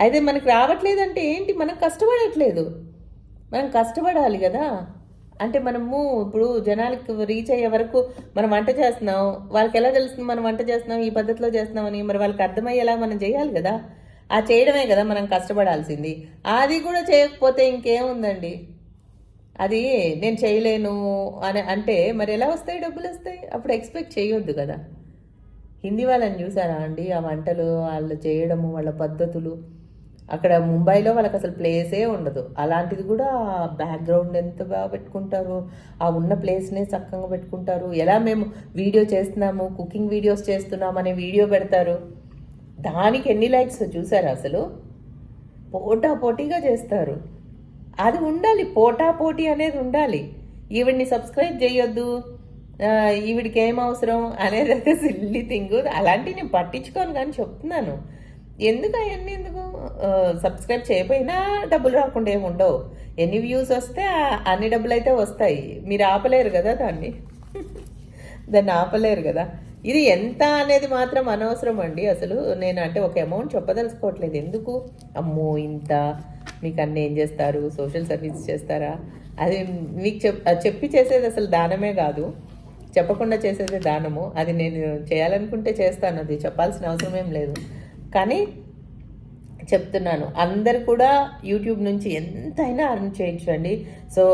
అయితే మనకు రావట్లేదంటే ఏంటి? మనం కష్టపడట్లేదు. మనం కష్టపడాలి కదా. అంటే మనము ఇప్పుడు జనాలకు రీచ్ అయ్యే వరకు మనం వంట చేస్తున్నాం, వాళ్ళకి ఎలా తెలుస్తుంది మనం వంట చేస్తున్నాం, ఈ పద్ధతిలో చేస్తున్నామని? మరి వాళ్ళకి అర్థమయ్యేలా మనం చేయాలి కదా. ఆ చేయడమే కదా మనం కష్టపడాల్సింది. అది కూడా చేయకపోతే ఇంకేముందండి? అది నేను చేయలేను అని అంటే మరి ఎలా వస్తాయి డబ్బులు? వస్తాయి. అప్పుడు ఎక్స్పెక్ట్ చేయొద్దు కదా. హిందీ వాళ్ళని చూసారా అండి? ఆ వంటలు వాళ్ళు చేయడము, వాళ్ళ పద్ధతులు. అక్కడ ముంబైలో వాళ్ళకి అసలు ప్లేసే ఉండదు. అలాంటిది కూడా బ్యాక్గ్రౌండ్ ఎంత బాగా పెట్టుకుంటారు, ఆ ఉన్న ప్లేస్నే చక్కగా పెట్టుకుంటారు. ఎలా మేము వీడియో చేస్తున్నాము, కుకింగ్ వీడియోస్ చేస్తున్నాము అనే వీడియో పెడతారు. దానికి ఎన్ని లైక్స్ చూసారు? అసలు పోటాపోటీగా చేస్తారు. అది ఉండాలి, పోటాపోటీ అనేది ఉండాలి. ఈవిడ్ని సబ్స్క్రైబ్ చేయొద్దు, ఈవిడికి ఏం అవసరం అనేది అయితే సిల్లీ థింగ్. అలాంటివి నేను పట్టించుకోను, కానీ చెప్తున్నాను. ఎందుకు అవన్నీ ఎందుకు? సబ్స్క్రైబ్ చేయకపోయినా డబ్బులు రాకుండా ఏమి ఉండవు. ఎన్ని వ్యూస్ వస్తే అన్ని డబ్బులు అయితే వస్తాయి. మీరు ఆపలేరు కదా దాన్ని ఆపలేరు కదా. ఇది ఎంత అనేది మాత్రం అనవసరం అండి. అసలు నేను అంటే ఒక అమౌంట్ చెప్పదలుచుకోవట్లేదు. ఎందుకు అమ్మో ఇంత, మీకు అన్నీ ఏం చేస్తారు, సోషల్ సర్వీస్ చేస్తారా, అది మీకు చెప్పి చేసేది అసలు దానమే కాదు, చెప్పకుండా చేసేదే దానము. అది నేను చేయాలనుకుంటే చేస్తాను, అది చెప్పాల్సిన అవసరం ఏం లేదు. కానీ చెప్తున్నాను, అందరు కూడా యూట్యూబ్ నుంచి ఎంతైనా అర్న్ చేయించండి. సో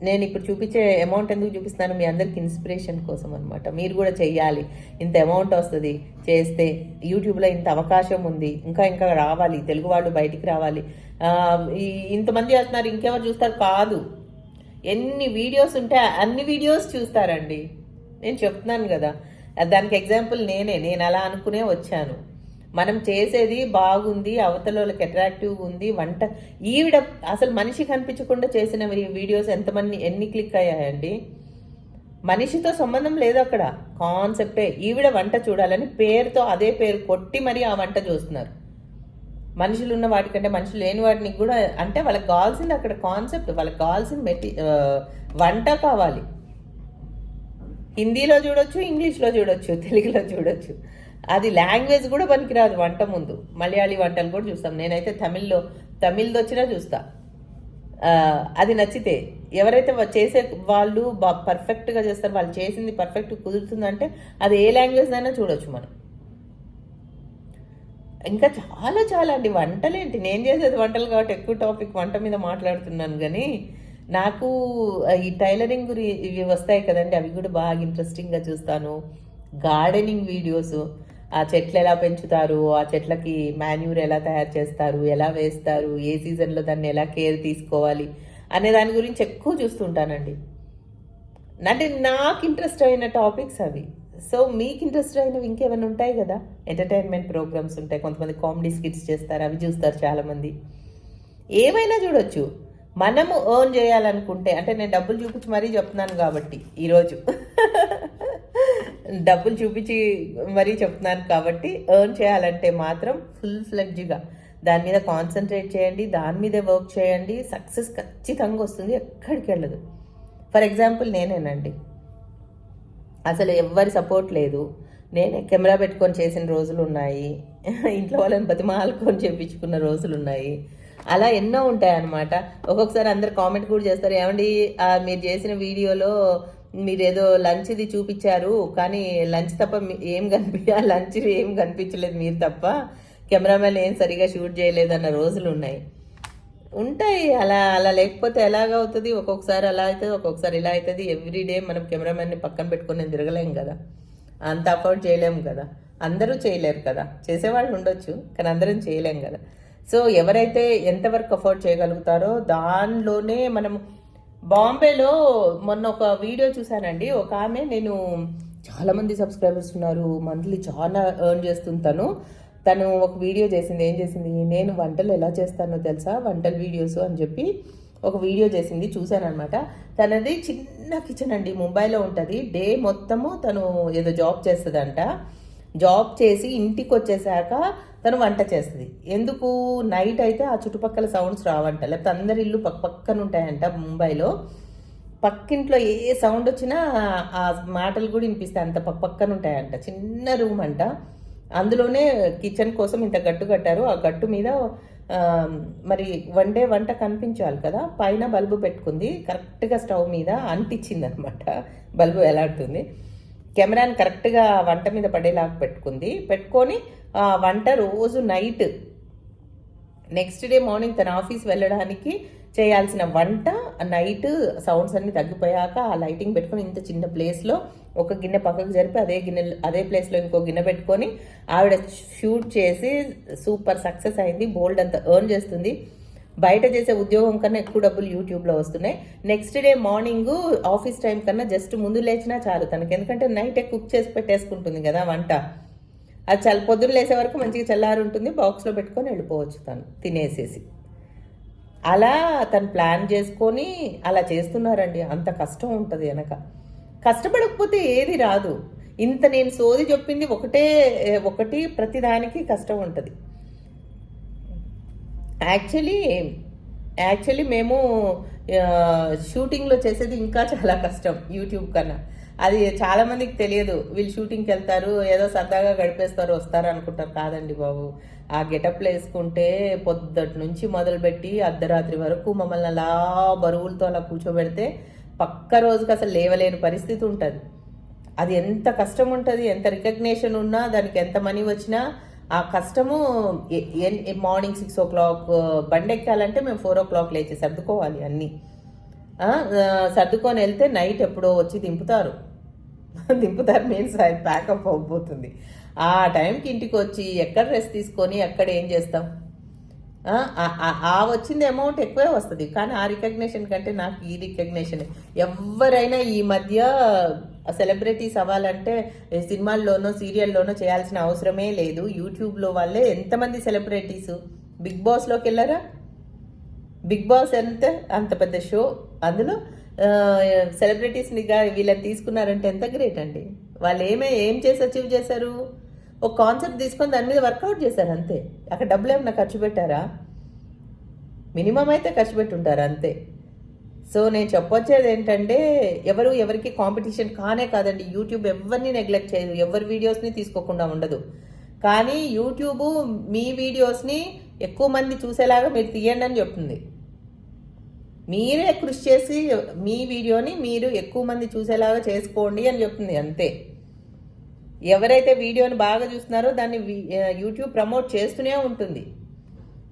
నేను ఇప్పుడు చూపించే అమౌంట్ ఎందుకు చూపిస్తున్నాను, మీ అందరికి ఇన్స్పిరేషన్ కోసం అనమాట. మీరు కూడా చెయ్యాలి, ఇంత అమౌంట్ వస్తుంది చేస్తే, యూట్యూబ్లో ఇంత అవకాశం ఉంది, ఇంకా ఇంకా రావాలి, తెలుగు వాళ్ళు బయటికి రావాలి. ఇంతమంది చేస్తున్నారు, ఇంకెవరు చూస్తారు కాదు, ఎన్ని వీడియోస్ ఉంటే అన్ని వీడియోస్ చూస్తారండి. నేను చెప్తున్నాను కదా, దానికి ఎగ్జాంపుల్ నేను అలా అనుకునే వచ్చాను. మనం చేసేది బాగుంది, అవతల వాళ్ళకి అట్రాక్టివ్గా ఉంది, వంట ఈవిడ అసలు మనిషి కనిపించకుండా చేసిన వీడియోస్ ఎన్ని క్లిక్ అయ్యాయండి. మనిషితో సంబంధం లేదు అక్కడ, కాన్సెప్టే ఈవిడ వంట చూడాలని పేరుతో అదే పేరు కొట్టి మరీ ఆ వంట చూస్తున్నారు. మనుషులు ఉన్న వాటికంటే మనుషులు లేని వాటిని కూడా, అంటే వాళ్ళకి కావాల్సింది అక్కడ కాన్సెప్ట్, వాళ్ళకి కావాల్సిన వంట కావాలి. హిందీలో చూడొచ్చు, ఇంగ్లీష్లో చూడొచ్చు, తెలుగులో చూడొచ్చు, అది లాంగ్వేజ్ కూడా పనికిరాదు వంట ముందు. మలయాళీ వంటలు కూడా చూస్తాం, నేనైతే తమిళ్ది వచ్చినా చూస్తా. అది నచ్చితే, ఎవరైతే చేసే వాళ్ళు పర్ఫెక్ట్గా చేస్తారు, వాళ్ళు చేసింది పర్ఫెక్ట్ కుదురుతుందంటే అది ఏ లాంగ్వేజ్ అయినా చూడొచ్చు మనం. ఇంకా చాలా చాలా అండి, వంటలేంటి, నేను చేసేది వంటలు కాబట్టి ఎక్కువ టాపిక్ వంట మీద మాట్లాడుతున్నాను. కానీ నాకు ఈ టైలరింగ్ ఇవి వస్తాయి కదండి, అవి కూడా బాగా ఇంట్రెస్టింగ్గా చూస్తాను. గార్డెనింగ్ వీడియోస్, ఆ చెట్లు ఎలా పెంచుతారు, ఆ చెట్లకి మాన్యూర్ ఎలా తయారు చేస్తారు, ఎలా వేస్తారు, ఏ సీజన్లో దాన్ని ఎలా కేర్ తీసుకోవాలి అనే దాని గురించి ఎక్కువ చూస్తుంటానండి. అంటే నాకు ఇంట్రెస్ట్ అయిన టాపిక్స్ అవి. సో మీకు ఇంట్రెస్ట్ అయినవి ఇంకేమైనా ఉంటాయి కదా, ఎంటర్టైన్మెంట్ ప్రోగ్రామ్స్ ఉంటాయి, కొంతమంది కామెడీ స్కిట్స్ చేస్తారు, అవి చూస్తారు చాలామంది. ఏమైనా చూడొచ్చు. మనము ఎర్న్ చేయాలనుకుంటే, అంటే నేను డబ్బులు చూపించి మరీ చెప్తున్నాను కాబట్టి ఈరోజు డబ్బులు చూపించి మరీ చెప్తున్నాను కాబట్టి, ఎర్న్ చేయాలంటే మాత్రం ఫుల్ ఫ్లెడ్జ్గా దాని మీద కాన్సన్ట్రేట్ చేయండి, దాని మీదే వర్క్ చేయండి, సక్సెస్ ఖచ్చితంగా వస్తుంది, ఎక్కడికి వెళ్ళదు. ఫర్ ఎగ్జాంపుల్ నేనేనండి, అసలు ఎవ్వరి సపోర్ట్ లేదు, నేనే కెమెరా పెట్టుకొని చేసిన రోజులు ఉన్నాయి, ఇంట్లో వాళ్ళని బతిమాలుకొని చేయించుకున్న రోజులు ఉన్నాయి, అలా ఎన్నో ఉంటాయి అన్నమాట. ఒక్కొక్కసారి అందరు కామెంట్ కూడా చేస్తారు, ఏమండి మీరు చేసిన వీడియోలో మీరేదో లంచ్ది చూపించారు, కానీ లంచ్ తప్ప లంచ్ ఏం కనిపించలేదు మీరు తప్ప, కెమెరామెన్ ఏం సరిగా షూట్ చేయలేదన్న రోజులు ఉంటాయి. అలా లేకపోతే ఎలాగవుతుంది, ఒక్కొక్కసారి అలా అవుతుంది, ఒక్కొక్కసారి ఇలా అవుతుంది. ఎవ్రీడే మనం కెమెరామెన్ని పక్కన పెట్టుకొని తిరగలేం కదా, అంత అఫోర్డ్ చేయలేము కదా, అందరూ చేయలేరు కదా, చేసేవాళ్ళు ఉండొచ్చు కానీ అందరం చేయలేం కదా. సో ఎవరైతే ఎంతవరకు అఫోర్డ్ చేయగలుగుతారో దానిలోనే మనం. బాంబేలో మొన్న ఒక వీడియో చూశానండి, ఒక ఆమె, నేను చాలామంది సబ్స్క్రైబర్స్ ఉన్నారు, మంత్లీ చాలా ఎర్న్ చేస్తుంటాను, తను ఒక వీడియో చేసింది. ఏం చేసింది, నేను వంటలు ఎలా చేస్తానో తెలుసా, వంటల వీడియోస్ అని చెప్పి ఒక వీడియో చేసింది, చూశాను అనమాట. తనది చిన్న కిచెన్ అండి, ముంబైలో ఉంటుంది. డే మొత్తము తను ఏదో జాబ్ చేస్తుందంట, జాబ్ చేసి ఇంటికి వచ్చేసాక తను వంట చేస్తుంది. ఎందుకు, నైట్ అయితే ఆ చుట్టుపక్కల సౌండ్స్ రావంట, లేకపోతే అందరి ఇల్లు పక్కన ఉంటాయంట ముంబైలో. పక్కింట్లో ఏ సౌండ్ వచ్చినా ఆ మాటలు కూడా వినిపిస్తాయి, అంత పక్కన ఉంటాయంట. చిన్న రూమ్ అంట, అందులోనే కిచెన్ కోసం ఇంత గట్టు కట్టారు. ఆ గట్టు మీద మరి వంట కనిపించాలి కదా, పైన బల్బు పెట్టుకుంది, కరెక్ట్గా స్టవ్ మీద అంటించింది అనమాట. బల్బు ఎలాడుతుంది, కెమెరాని కరెక్ట్గా వంట మీద పడేలాగా పెట్టుకొని వంట రోజు నైట్, నెక్స్ట్ డే మార్నింగ్ తన ఆఫీస్ వెళ్ళడానికి చేయాల్సిన వంట నైట్ సౌండ్స్ అన్ని తగ్గిపోయాక ఆ లైటింగ్ పెట్టుకొని ఇంత చిన్న ప్లేస్లో ఒక గిన్నె పక్కకు జరిపి అదే ప్లేస్లో ఇంకో గిన్నె పెట్టుకొని ఆవిడ షూట్ చేసి సూపర్ సక్సెస్ అయింది. బోల్డ్ అంత ఎర్న్ చేస్తుంది. బయట చేసే ఉద్యోగం కన్నా ఎక్కువ డబ్బులు యూట్యూబ్లో వస్తున్నాయి. Next day morning office time కన్నా జస్ట్ ముందు లేచినా చాలు తనకి, ఎందుకంటే నైటే కుక్ చేసి పెట్టేసుకుంటుంది కదా వంట. అది పొద్దున్న లేసే వరకు మంచిగా చల్లారి ఉంటుంది, బాక్స్లో పెట్టుకొని వెళ్ళిపోవచ్చు తను తినేసేసి. అలా తను ప్లాన్ చేసుకొని అలా చేస్తున్నారండి. అంత కష్టం ఉంటుంది వెనక, కష్టపడకపోతే ఏది రాదు. ఇంత నేను సోది చెప్పింది ఒకటి ప్రతిదానికి కష్టం ఉంటుంది. యాక్చువల్లీ మేము షూటింగ్లో చేసేది ఇంకా చాలా కష్టం యూట్యూబ్ కన్నా. అది చాలా మందికి తెలియదు. వీళ్ళు షూటింగ్కి వెళ్తారు, ఏదో సరదాగా గడిపేస్తారు, వస్తారు అనుకుంటారు. కాదండి బాబు. ఆ గెటప్లు వేసుకుంటే పొద్దుటి నుంచి మొదలుపెట్టి అర్ధరాత్రి వరకు మమ్మల్ని అలా బరువులతో అలా కూర్చోబెడితే పక్క రోజుకి అసలు లేవలేని పరిస్థితి ఉంటుంది. అది ఎంత కష్టం ఉంటుంది, ఎంత రికగ్నేషన్ ఉన్నా, దానికి ఎంత మనీ వచ్చినా ఆ కష్టము. మార్నింగ్ 6 o'clock బండి ఎక్కాలంటే మేము 4 o'clock లేచి సర్దుకోవాలి అన్నీ. సర్దుకొని వెళ్తే నైట్ ఎప్పుడో వచ్చి దింపుతారు. దింపుతారు మీన్స్ ప్యాకప్ అవ్వబోతుంది. ఆ టైంకి ఇంటికి వచ్చి ఎక్కడ రెస్ట్ తీసుకొని ఎక్కడ ఏం చేస్తాం. ఆ వచ్చింది అమౌంట్ ఎక్కువే వస్తుంది, కానీ ఆ రికగ్నేషన్ కంటే నాకు ఈ రికగ్నేషన్. ఎవరైనా ఈ మధ్య సెలబ్రిటీస్ అవ్వాలంటే సినిమాల్లోనో సీరియల్లోనో చేయాల్సిన అవసరమే లేదు. యూట్యూబ్లో వాళ్ళే ఎంతమంది సెలబ్రిటీస్. బిగ్ బాస్లోకి వెళ్ళారా? బిగ్ బాస్ అంత పెద్ద షో, అందులో సెలబ్రిటీస్ని వీళ్ళని తీసుకున్నారంటే ఎంత గ్రేట్ అండి. వాళ్ళు ఏం చేసి అచీవ్ చేశారు? ఒక కాన్సెప్ట్ తీసుకొని దాని మీద వర్కౌట్ చేశారు అంతే. అక్కడ డబ్బులు ఏమన్నా ఖర్చు పెట్టారా? మినిమం అయితే ఖర్చు పెట్టుంటారు అంతే. సో నేను చెప్పొచ్చేది ఏంటంటే, ఎవరికి కాంపిటీషన్ కానే కాదండి. యూట్యూబ్ ఎవరిని నెగ్లెక్ట్ చేయదు, ఎవరి వీడియోస్ని తీసుకోకుండా ఉండదు. కానీ యూట్యూబ్ మీ వీడియోస్ని ఎక్కువ మంది చూసేలాగా మీరు తీయండి అని చెప్తుంది. మీరే కృషి చేసి మీ వీడియోని మీరు ఎక్కువ మంది చూసేలాగా చేసుకోండి అని చెప్తుంది అంతే. ఎవరైతే వీడియోని బాగా చూస్తున్నారో దాన్ని యూట్యూబ్ ప్రమోట్ చేస్తూనే ఉంటుంది.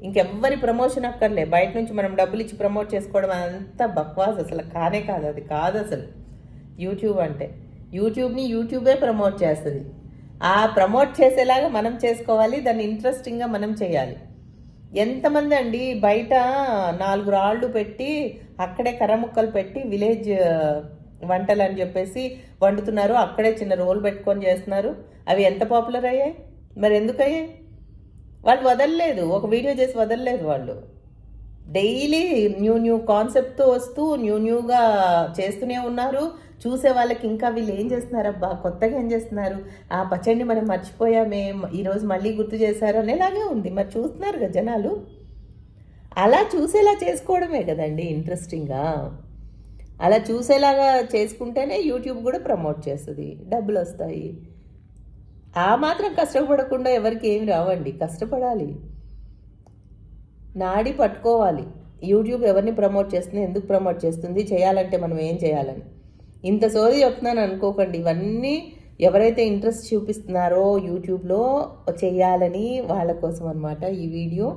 ఇంకెవ్వరి ప్రమోషన్ అక్కర్లే. బయట నుంచి మనం డబ్బులు ఇచ్చి ప్రమోట్ చేసుకోవడం అంతా బక్వాస్, అసలు కానే కాదు. అది కాదు అసలు యూట్యూబ్ అంటే. యూట్యూబ్ని యూట్యూబే ప్రమోట్ చేస్తుంది. ఆ ప్రమోట్ చేసేలాగా మనం చేసుకోవాలి, దాన్ని ఇంట్రెస్టింగ్గా మనం చేయాలి. ఎంతమంది అండి బయట 4 రాళ్ళు పెట్టి అక్కడే కర్రముక్కలు పెట్టి విలేజ్ వంటలు అని చెప్పేసి వండుతున్నారు, అక్కడే చిన్న రోల్ పెట్టుకొని చేస్తున్నారు. అవి ఎంత పాపులర్ అయ్యాయి? మరి ఎందుకు అయ్యాయి? వాళ్ళు వదలలేదు, ఒక వీడియో చేసి వదలలేదు. వాళ్ళు డైలీ న్యూ కాన్సెప్ట్తో వస్తూ న్యూగా చేస్తూనే ఉన్నారు. చూసే వాళ్ళకి ఇంకా వీళ్ళు ఏం చేస్తున్నారు, అబ్బా కొత్తగా ఏం చేస్తున్నారు, ఆ పచ్చడిని మనం మర్చిపోయామే, ఈరోజు మళ్ళీ గుర్తు చేశారు అనేలాగే ఉంది. మరి చూస్తున్నారు కదా జనాలు. అలా చూసేలా చేసుకోవడమే కదండి ఇంట్రెస్టింగ్గా. అలా చూసేలాగా చేసుకుంటేనే యూట్యూబ్ కూడా ప్రమోట్ చేస్తుంది, డబ్బులు వస్తాయి. ఆ మాత్రం కష్టపడకుండా ఎవరికి ఏమి రావండి. కష్టపడాలి, నాడి పట్టుకోవాలి. యూట్యూబ్ ఎవరిని ప్రమోట్ చేస్తుంది, ఎందుకు ప్రమోట్ చేస్తుంది, చేయాలంటే మనం ఏం చేయాలని. ఇంత సోది చెప్తున్నాను అనుకోకండి. ఇవన్నీ ఎవరైతే ఇంట్రెస్ట్ చూపిస్తున్నారో యూట్యూబ్లో చేయాలని వాళ్ళ కోసం అనమాట ఈ వీడియో.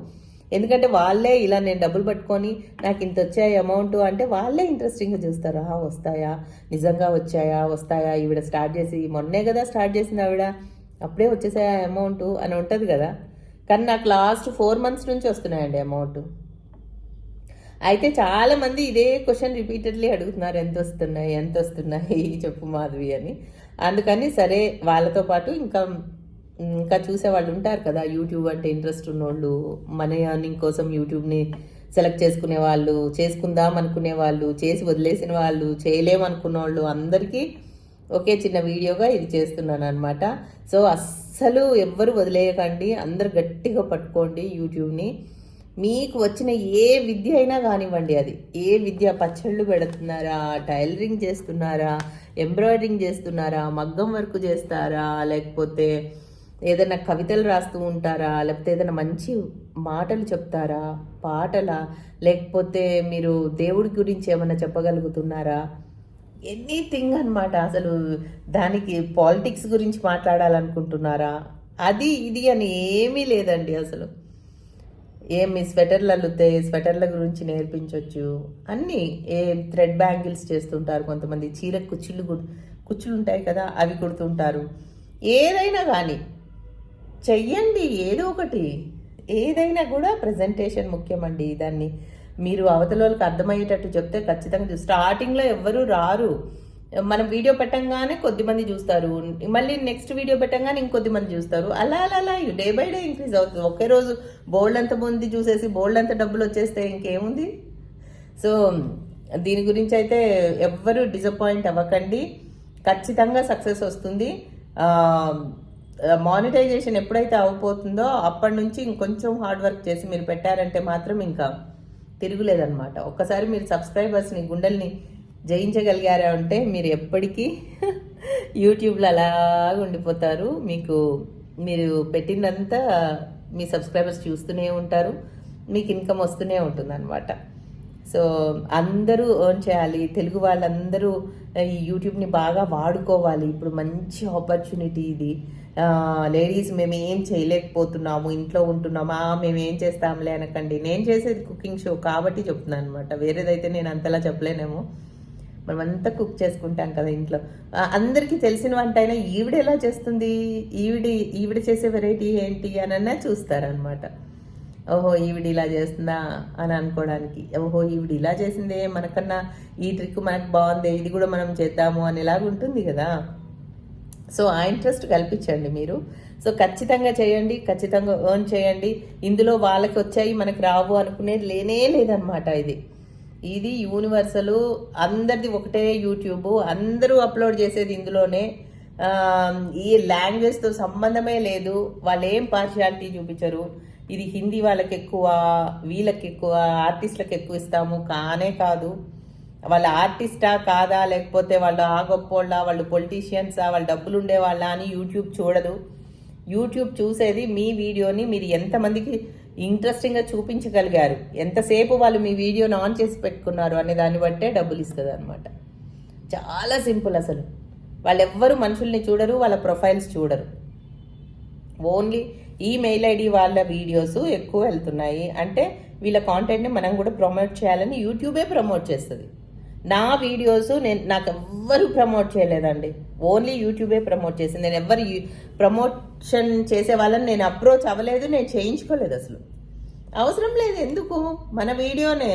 ఎందుకంటే వాళ్ళే ఇలా నేను డబ్బులు పట్టుకొని నాకు ఇంత వచ్చాయి అమౌంట్ అంటే వాళ్ళే ఇంట్రెస్టింగ్గా చూస్తారు. వస్తాయా, నిజంగా వస్తాయా, ఈవిడ స్టార్ట్ చేసి మొన్నే కదా స్టార్ట్ చేసింది ఆవిడ, అప్పుడే వచ్చేసాయా అమౌంట్ అని ఉంటుంది కదా. కానీ నాకు లాస్ట్ 4 months నుంచి వస్తున్నాయండి అమౌంట్. అయితే చాలామంది ఇదే క్వశ్చన్ రిపీటెడ్లీ అడుగుతున్నారు, ఎంత వస్తున్నాయి చెప్పు మాధవి అని. అందుకని సరే వాళ్ళతో పాటు ఇంకా చూసేవాళ్ళు ఉంటారు కదా, యూట్యూబ్ అంటే ఇంట్రెస్ట్ ఉన్నోళ్ళు, మనీ ఎర్నింగ్ కోసం యూట్యూబ్ని సెలెక్ట్ చేసుకునే వాళ్ళు, చేసుకుందాం అనుకునే వాళ్ళు, చేసి వదిలేసిన వాళ్ళు, చేయలేమనుకున్న వాళ్ళు అందరికీ ఒకే చిన్న వీడియోగా ఇది చేస్తున్నాను అనమాట. సో అస్సలు ఎవ్వరు వదిలేయకండి, అందరు గట్టిగా పట్టుకోండి యూట్యూబ్ని. మీకు వచ్చిన ఏ విద్య అయినా కానివ్వండి, అది ఏ విద్య, పచ్చళ్ళు పెడుతున్నారా, టైలరింగ్ చేస్తున్నారా, ఎంబ్రాయిడరింగ్ చేస్తున్నారా, మగ్గం వర్క్ చేస్తారా, లేకపోతే ఏదైనా కవితలు రాస్తూ ఉంటారా, లేకపోతే ఏదైనా మంచి మాటలు చెప్తారా, పాటలా, లేకపోతే మీరు దేవుడి గురించి ఏమైనా చెప్పగలుగుతున్నారా, ఎనీథింగ్ అనమాట. అసలు దానికి పాలిటిక్స్ గురించి మాట్లాడాలనుకుంటున్నారా, అది ఇది అని ఏమీ లేదండి. అసలు ఏమి స్వెటర్లు అల్లుతే స్వెటర్ల గురించి నేర్పించవచ్చు అన్నీ. థ్రెడ్ బ్యాంగిల్స్ చేస్తుంటారు కొంతమంది, చీర కుచ్చులు ఉంటాయి కదా అవి కుడుతుంటారు. ఏదైనా కానీ చెయ్యండి, ఏదో ఒకటి. ఏదైనా కూడా ప్రజెంటేషన్ ముఖ్యమండి. దాన్ని మీరు అవతల వాళ్ళకి అర్థమయ్యేటట్టు చెప్తే ఖచ్చితంగా. స్టార్టింగ్లో ఎవ్వరూ రారు, మనం వీడియో పెట్టంగానే కొద్దిమంది చూస్తారు, మళ్ళీ నెక్స్ట్ వీడియో పెట్టంగానే ఇంకొద్ది మంది చూస్తారు. అలా డే బై డే ఇంక్రీజ్ అవుతుంది. ఒకే రోజు బోల్డ్ అంత మంది చూసేసి బోల్డ్ అంత డబ్బులు వచ్చేస్తే ఇంకేముంది. సో దీని గురించి అయితే ఎవ్వరూ డిసప్పాయింట్ అవ్వకండి, ఖచ్చితంగా సక్సెస్ వస్తుంది. మానిటైజేషన్ ఎప్పుడైతే అవ్వబోతుందో అప్పటి నుంచి ఇంకొంచెం హార్డ్ వర్క్ చేసి మీరు పెట్టారంటే మాత్రం ఇంకా తిరుగులేదన్నమాట. ఒక్కసారి మీరు సబ్స్క్రైబర్స్ని గుండెల్ని జయించగలిగారా అంటే మీరు ఎప్పటికీ యూట్యూబ్లో అలాగ ఉండిపోతారు. మీరు పెట్టిందంతా మీ సబ్స్క్రైబర్స్ చూస్తూనే ఉంటారు, మీకు ఇన్కమ్ వస్తూనే ఉంటుందన్నమాట. సో అందరూ ఎర్న్ చేయాలి, తెలుగు వాళ్ళందరూ ఈ యూట్యూబ్ని బాగా వాడుకోవాలి. ఇప్పుడు మంచి ఆపర్చునిటీ ఇది. లేడీస్ మేము ఏం చేయలేకపోతున్నాము, ఇంట్లో ఉంటున్నామా, మేము ఏం చేస్తాంలే అనకండి. నేను చేసేది కుకింగ్ షో కాబట్టి చెప్తున్నాను అనమాట. వేరేదైతే నేను అంతలా చెప్పలేనేమో. మనమంతా కుక్ చేసుకుంటాం కదా ఇంట్లో. అందరికీ తెలిసిన వంట అయినా ఈవిడ ఎలా చేస్తుంది, ఈవిడ చేసే వెరైటీ ఏంటి అని చూస్తారనమాట. ఓహో ఈవిడ ఇలా చేస్తుందా అని అనుకోవడానికి, ఓహో ఈవిడ ఇలా చేసిందే, మనకన్నా ఈ ట్రిక్ మనకు బాగుంది, ఇది కూడా మనం చేద్దాము అనేలాగా ఉంటుంది కదా. సో ఆ ఇంట్రెస్ట్ కల్పించండి మీరు. సో ఖచ్చితంగా చేయండి, ఖచ్చితంగా ఎర్న్ చేయండి. ఇందులో వాళ్ళకి వచ్చాయి మనకి రావు అనుకునేది లేనే లేదనమాట. ఇది యూనివర్సల్, అందరిది ఒకటే యూట్యూబ్, అందరూ అప్లోడ్ చేసేది ఇందులోనే. ఈ లాంగ్వేజ్తో సంబంధమే లేదు, వాళ్ళు ఏం పార్షియాలిటీ చూపించరు. ఇది హిందీ వాళ్ళకి ఎక్కువ, వీళ్ళకి ఎక్కువ, ఆర్టిస్టులకు ఎక్కువ ఇస్తాము కానే కాదు. వాళ్ళ ఆర్టిస్టా కాదా, లేకపోతే వాళ్ళు ఆ గొప్పోళ్ళ, వాళ్ళు పొలిటీషియన్సా, వాళ్ళు డబ్బులు ఉండేవాళ్ళ అని యూట్యూబ్ చూడదు. యూట్యూబ్ చూసేది మీ వీడియోని మీరు ఎంతమందికి ఇంట్రెస్టింగ్గా చూపించగలిగారు, ఎంతసేపు వాళ్ళు మీ వీడియోని ఆన్ చేసి పెట్టుకున్నారు అనే దాన్ని బట్టే డబ్బులు ఇస్తుంది అనమాట. చాలా సింపుల్ అసలు. వాళ్ళు ఎవ్వరు మనుషుల్ని చూడరు, వాళ్ళ ప్రొఫైల్స్ చూడరు. ఓన్లీ ఈ మెయిల్ ఐడి వాళ్ళ వీడియోస్ ఎక్కువ వెళ్తున్నాయి అంటే వీళ్ళ కాంటెంట్ని మనం కూడా ప్రమోట్ చేయాలని యూట్యూబే ప్రమోట్ చేస్తుంది. నా వీడియోస్ నాకు ఎవ్వరు ప్రమోట్ చేయలేదండి, ఓన్లీ యూట్యూబే ప్రమోట్ చేసింది. నేను ఎవ్వరు ప్రమోషన్ చేసే వాళ్ళని నేను అప్రోచ్ అవ్వలేదు, నేను చేయించుకోలేదు. అసలు అవసరం లేదు. ఎందుకు, మన వీడియోనే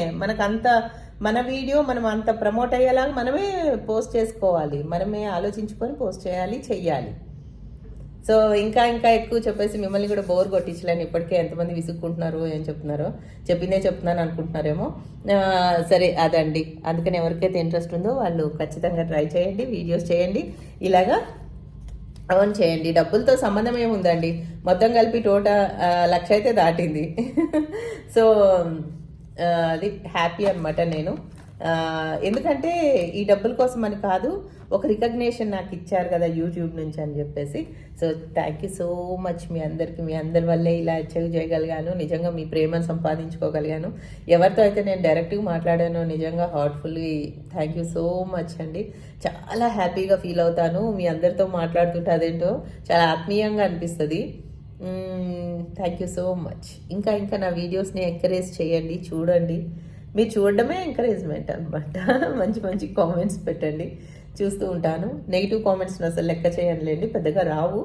మన వీడియో మనం అంత ప్రమోట్ అయ్యేలాగా మనమే పోస్ట్ చేసుకోవాలి, మనమే ఆలోచించుకొని పోస్ట్ చెయ్యాలి. సో ఇంకా ఎక్కువ చెప్పేసి మిమ్మల్ని కూడా బోర్ కొట్టించలేను. ఇప్పటికే ఎంతమంది విసుక్కుంటున్నారో ఏం చెప్తున్నారో, చెప్తున్నాను అనుకుంటున్నారేమో. సరే అదండి. అందుకని ఎవరికైతే ఇంట్రెస్ట్ ఉందో వాళ్ళు ఖచ్చితంగా ట్రై చేయండి, వీడియోస్ చేయండి, ఇలాగా ఎర్న్ చేయండి. డబ్బులతో సంబంధం ఏముందండి, మొత్తం కలిపి 1,00,000 అయితే దాటింది. సో అది హ్యాపీ అనమాట నేను. ఎందుకంటే ఈ డబ్బుల కోసం అని కాదు, ఒక రికగ్నేషన్ నాకు ఇచ్చారు కదా యూట్యూబ్ నుంచి అని చెప్పేసి. So thank you so much మీ అందరికీ. మీ అందరి వల్లే ఇలా అచీవ్ చేయగలిగాను, నిజంగా మీ ప్రేమను సంపాదించుకోగలిగాను. ఎవరితో అయితే నేను డైరెక్ట్గా మాట్లాడానో నిజంగా heartfully thank you so much అండి. చాలా హ్యాపీగా ఫీల్ అవుతాను మీ అందరితో మాట్లాడుతుంటే, అదేంటో చాలా ఆత్మీయంగా అనిపిస్తుంది. Thank you so much. ఇంకా నా వీడియోస్ని ఎంకరేజ్ చేయండి, చూడండి. మీరు చూడడమే ఎంకరేజ్మెంట్ అనమాట. మంచి కామెంట్స్ పెట్టండి, చూస్తూ ఉంటాను. నెగిటివ్ కామెంట్స్ని అసలు లెక్క చేయనులేండి, పెద్దగా రావు.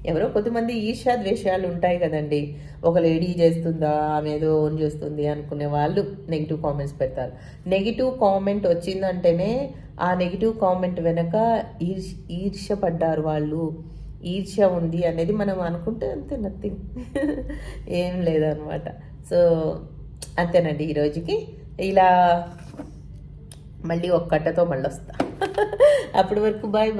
ఎవరో కొద్దిమంది ఈర్ష్యా ద్వేషాలు ఉంటాయి కదండి, ఒక లేడీ చేస్తుందా, ఆమె ఏదో ఓన్ చేస్తుంది అనుకునే వాళ్ళు నెగిటివ్ కామెంట్స్ పెడతారు. నెగిటివ్ కామెంట్ వచ్చిందంటేనే ఆ నెగిటివ్ కామెంట్ వెనక ఈర్ష్య పడ్డారు వాళ్ళు, ఈర్ష్య ఉంది అనేది మనం అనుకుంటే అంతే, నథింగ్. ఏం లేదనమాట. సో అంతేనండి ఈరోజుకి. ఇలా మళ్ళీ ఒక కట్టతో మళ్ళీ వస్తా. అప్పటి వరకు బాయ్.